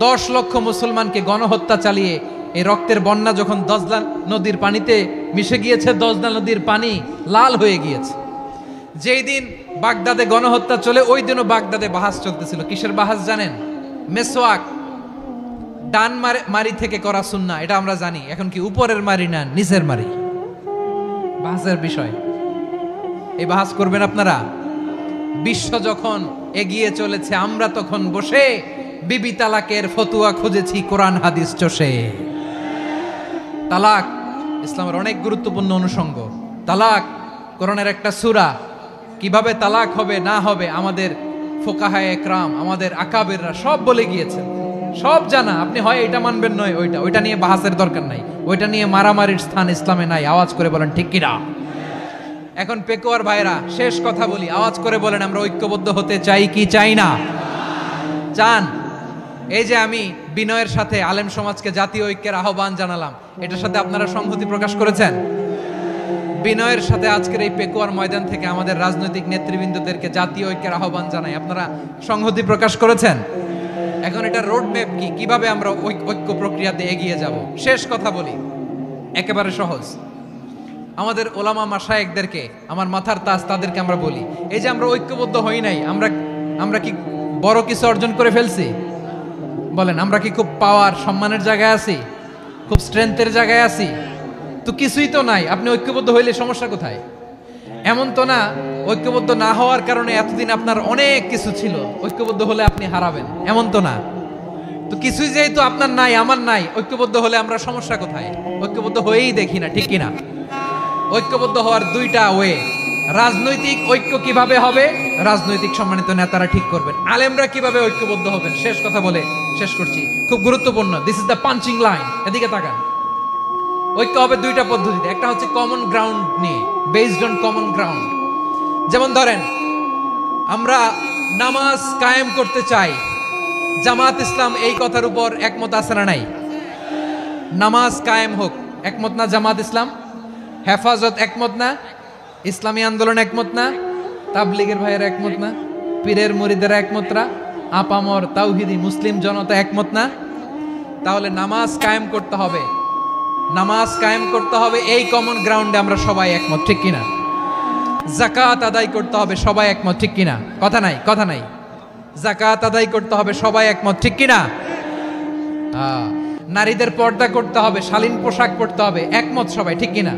10 লক্ষ মুসলমানকে গণহত্যা চালিয়ে এই রক্তের বন্যা যখন দজলা নদীর পানিতে মিশে গিয়েছে, দজলা নদীর পানি লাল হয়ে গিয়েছে। যেই দিন বাগদাদে গণহত্যা চলে, ওই দিনও বাগদাদে বাহাস চলতেছিল। কিসের বাহাস জানেন? মেসওয়াক, ডান মারি থেকে করা সুন্নাহ, এটা আমরা জানি। এখন কি উপরের মারি না নিচের মারি? বাহাসের বিষয়। এই বাহাস করবেন আপনারা? বিশ্ব যখন এগিয়ে চলেছে, আমরা তখন বসে বিবি তালাকের ফতুয়া খুঁজেছি কোরআন হাদিস চষে। তালাক ইসলামের অনেক গুরুত্বপূর্ণ অনুষঙ্গ। তালাক কোরআনের একটা সূরা। কিভাবে তালাক হবে না হবে আমাদের ফোকাহায়ে একরাম, আমাদের আকাবেররা সব বলে গিয়েছে, সব জানা। আপনি হয় এটা মানবেন, নয় ওইটা। ওইটা নিয়ে বাহাসের দরকার নাই, ওইটা নিয়ে মারামারির স্থান ইসলামে নাই। আওয়াজ করে বলেন ঠিক কিনা? এখন পেকুয়ার ভাইরা, শেষ কথা বলি, আওয়াজ করে বলেন আমরা ঐক্যবদ্ধ হতে চাই কি চাই না? চান? এই যে আমি বিনয়ের সাথে আলেম সমাজকে জাতীয় ঐক্যের আহ্বান জানালাম, এটার সাথে আপনারা সংহতি প্রকাশ করেছেন? বিনয়ের সাথে আজকের এই পেকুয়ার ময়দান থেকে আমাদের রাজনৈতিক নেতৃবৃন্দদেরকে জাতীয় ঐক্যের আহ্বান জানাই, আপনারা সংহতি প্রকাশ করেছেন? এখন এটা রোড ম্যাপ কি, কিভাবে আমরা ঐক্য প্রক্রিয়াতে এগিয়ে যাব? শেষ কথা বলি, একেবারে সহজ। আমাদের ওলামা মাশায়েখদেরকে, আমার মাথার তাজ, তাদেরকে আমরা বলি, এই যে আমরা ঐক্যবদ্ধ হই নাই, আমরা কি বড় কিছু অর্জন করে ফেলছি? বলেন, আমরা কি খুব পাওয়ার সম্মানের জায়গায় আছি? খুব স্ট্রেংথের জায়গায় আছি? তো কিছুই তো নাই। আপনি ঐক্যবদ্ধ হইলে সমস্যা কোথায়? এমন তো না ঐক্যবদ্ধ না হওয়ার কারণে এতদিন আপনার অনেক কিছু ছিল, ঐক্যবদ্ধ হলে আপনি হারাবেন, এমন তো না। তো কিছুই যেহেতু আপনার নাই, আমার নাই, ঐক্যবদ্ধ হলে আমরা সমস্যা কোথায়? ঐক্যবদ্ধ হয়েই দেখি না, ঠিক কিনা? ঐক্যবদ্ধ হওয়ার দুইটা ওয়ে। রাজনৈতিক ঐক্য কিভাবে হবে? রাজনৈতিক সম্মানিত নেতারা ঠিক করবেন। আলেমরা কিভাবে ঐক্যবদ্ধ হবেন? শেষ কথা বলে শেষ করছি, খুব গুরুত্বপূর্ণ। This is the punching line. এদিকে তাকান। ঐক্য হবে দুইটা পদ্ধতিতে। একটা হচ্ছে কমন গ্রাউন্ড নিয়ে, বেসড অন কমন গ্রাউন্ড। যেমন ধরেন, আমরা নামাজ কায়েম করতে চাই, জামাত ইসলাম এই কথার উপর একমত আছে না নাই? নামাজ কায়েম হোক, একমত না জামাত ইসলাম? হেফাজত একমত না? ইসলামী আন্দোলন একমত না? তাবলীগের ভাইয়েরা একমত না? পীরের মুরিদেরা একমত না? আপামর তাওহীদি মুসলিম জনতা একমত না? তাহলে নামাজ কায়েম করতে হবে, নামাজ কায়েম করতে হবে এই কমন গ্রাউন্ডে আমরা সবাই একমত, ঠিক কিনা? যাকাত আদায় করতে হবে, সবাই একমত, ঠিক কিনা? কথা নাই, কথা নাই। যাকাত আদায় করতে হবে, সবাই একমত, ঠিক কিনা? নারীদের পর্দা করতে হবে, শালীন পোশাক পরতে হবে, একমত সবাই, ঠিক কিনা?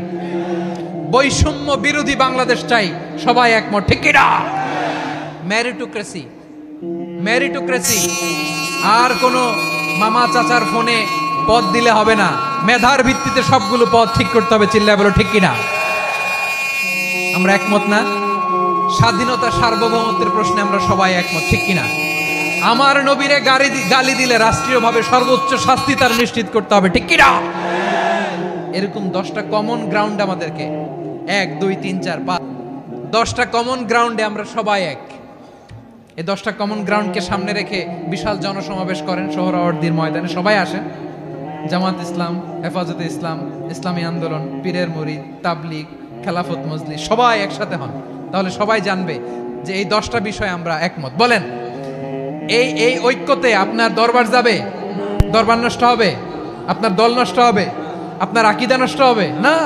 বৈষম্য বিরোধী বাংলাদেশ চাই, সবাই একমত, ঠিক কিনা? মেরিটোক্রেসি, মেরিটোক্রেসি, আর কোনো মামা চাচার ফোনে পদ দিলে হবে না, মেধার ভিত্তিতে সবগুলো পদ ঠিক করতে হবে, চিল্লায় বলো ঠিক কিনা? আমরা একমত না? স্বাধীনতা সার্বভৌমত্বের প্রশ্নে আমরা সবাই একমত, ঠিক কিনা? আমার নবীরে গালি দিলে রাষ্ট্রীয়ভাবে সর্বোচ্চ শাস্তি তার নিশ্চিত করতে হবে, ঠিক কিনা? এরকম 10টা কমন গ্রাউন্ড আমাদেরকে, 1 2 3 4 5 10টা কমন গ্রাউন্ডে আমরা সবাই এক। এই 10টা কমন গ্রাউন্ডকে সামনে রেখে বিশাল জনসমাবেশ করেন সোহরাওয়ার্দীর ময়দানে, সবাই আসেন। জামাত ইসলাম, হেফাজতে ইসলাম, ইসলামী আন্দোলন, পীরের মুরিদ, তাবলীগ, খেলাফত মজলিস, সবাই একসাথে হন, তাহলে সবাই জানবে যে এই 10টা বিষয়ে আমরা একমত। বলেন, এই ঐক্যতে আপনার দরবার যাবে? দরবার নষ্ট হবে? আপনার দল নষ্ট হবে? আপনার আকীদা নষ্ট হবে না?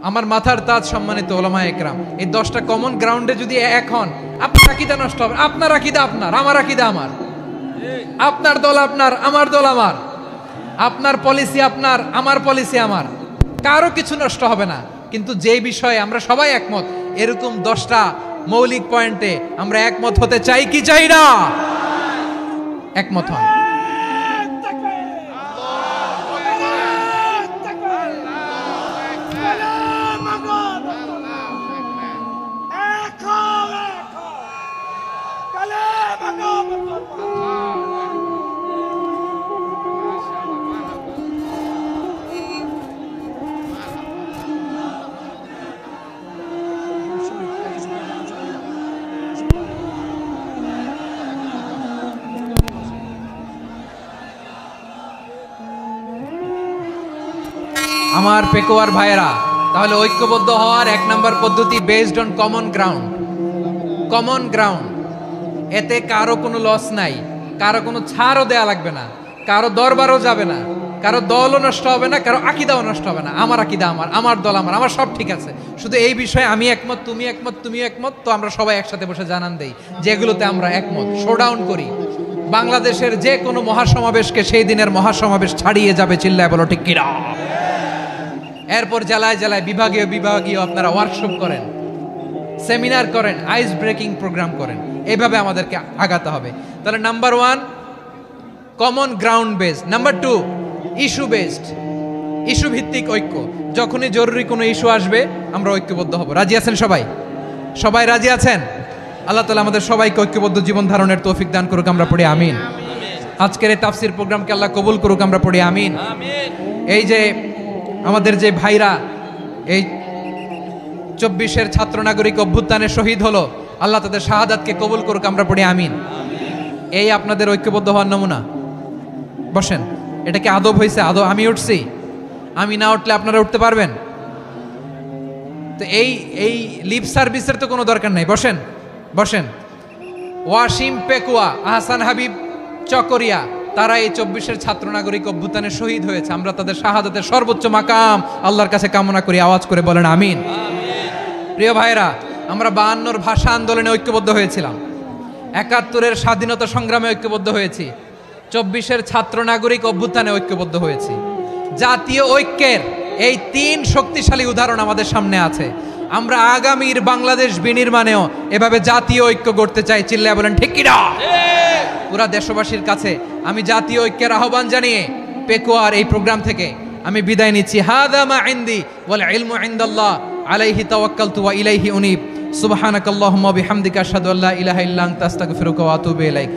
আমার মাথার তাজ সম্মানিত ওলামায়ে একরাম, এই 10টা কমন গ্রাউন্ডে যদি এক হন, আপনার আকীদা নষ্ট হবে? আপনার আকীদা আপনার, আমার আকীদা আমার, আপনার দল আপনার, আমার দল আমার, আপনার পলিসি আপনার, আমার পলিসি আমার, কারো কিছু নষ্ট হবে না। কিন্তু যে বিষয়ে আমরা সবাই একমত, এরকম 10টা মৌলিক পয়েন্টে আমরা একমত হতে চাই কি চাই না? একমত হন। আমার পেকোয়ার ভাইয়েরা, তাহলে ঐক্যবদ্ধ হওয়ার 1 নম্বর পদ্ধতি based on common ground. Common ground, এতে কারো কোনো লস নাই, কারো কোনো ছাড়ও দেয়া লাগবে না, কারো দরবারও যাবে না, কারো দলও নষ্ট হবে না, কারো আকীদাও নষ্ট হবে না। আমার আকীদা আমার, আমার দল আমার, আমার সব ঠিক আছে, শুধু এই বিষয়ে আমি একমত, তুমি একমত, তুমি একমত, তো আমরা সবাই একসাথে বসে জানান দেই যেগুলোতে আমরা একমত, শোডাউন করি। বাংলাদেশের যে কোনো মহাসমাবেশকে সেই দিনের মহাসমাবেশ ছাড়িয়ে যাবে, চিল্লায় বলো ঠিক কিনা? এরপর জেলায় জেলায় বিভাগীয় বিভাগীয় আপনারা ওয়ার্কশপ করেন, সেমিনার করেন, আইস ব্রেকিং প্রোগ্রাম করেন, এইভাবে আমাদেরকে আগাতে হবে। তাহলে number 1 common ground based, number 2 issue based, issue ভিত্তিক ঐক্য। যখনই জরুরি কোনো ইস্যু আসবে আমরা ঐক্যবদ্ধ হব। রাজি আছেন সবাই? সবাই রাজি আছেন? আল্লাহ তাআলা আমাদের সবাইকে ঐক্যবদ্ধ জীবন ধারণের তৌফিক দান করুক, আমরা পড়ি আমিন। আজকের এই তাফসীর প্রোগ্রামকে আল্লাহ কবুল করুক, আমরা পড়ি আমিন। এই যে আমাদের যে ভাইরা এই 24-এর ছাত্র নাগরিক অভ্যুত্থানে শহীদ হলো, আল্লাহ তাদের শাহাদাতকে কবুল করুক, আমরা পড়ি আমিন। এই আপনাদের ঐক্যবদ্ধ হওয়ার নমুনা। বসেন, এটা কি আদব হয়েছে? আদব আমি উঠছি, আমি না উঠলে আপনারা উঠতে পারবেন? তো এই লিপ সার্ভিসের তো কোনো দরকার নাই। বসেন বসেন। ওয়াসিম পেকুয়া, আহসান হাবিব চকরিয়া, তারা এই 24-এর ছাত্র নাগরিক অভ্যুত্থানে শহীদ হয়েছে। আমরা তাদের শাহাদাতের সর্বোচ্চ মাকাম আল্লাহর কাছে কামনা করি, আওয়াজ করে বলেন আমিন। প্রিয় ভাইরা, আমরা 52-র ভাষা আন্দোলনে ঐক্যবদ্ধ হয়েছিলাম, 71-এর স্বাধীনতা সংগ্রামে ঐক্যবদ্ধ হয়েছি, 24-এর ছাত্র নাগরিক অভ্যুত্থানে ঐক্যবদ্ধ হয়েছি। জাতীয় ঐক্যের এই 3 শক্তিশালী উদাহরণ আমাদের সামনে আছে। আমরা আগামীর বাংলাদেশ বিনির্মাণেও এভাবে জাতীয় ঐক্য গড়তে চাই, চিল্লায় বলেন ঠিক কিনা? পুরা দেশবাসীর কাছে আমি জাতীয় ঐক্যের আহ্বান জানিয়ে পেকুয়ার এই প্রোগ্রাম থেকে আমি বিদায় নিচ্ছি। হাদা মা ইনদি ওয়াল ইলমু ইনদাল্লাহ আলাইহি তাওয়াক্কালতু ওয়া ইলাইহি উনীব। সুবহানাকাল্লাহুম্মা ওয়া বিহামদিকা আশহাদু আল্লা ইলাহা ইল্লা আনতা আস্তাগফিরুকা ওয়া আতুবু ইলাইক।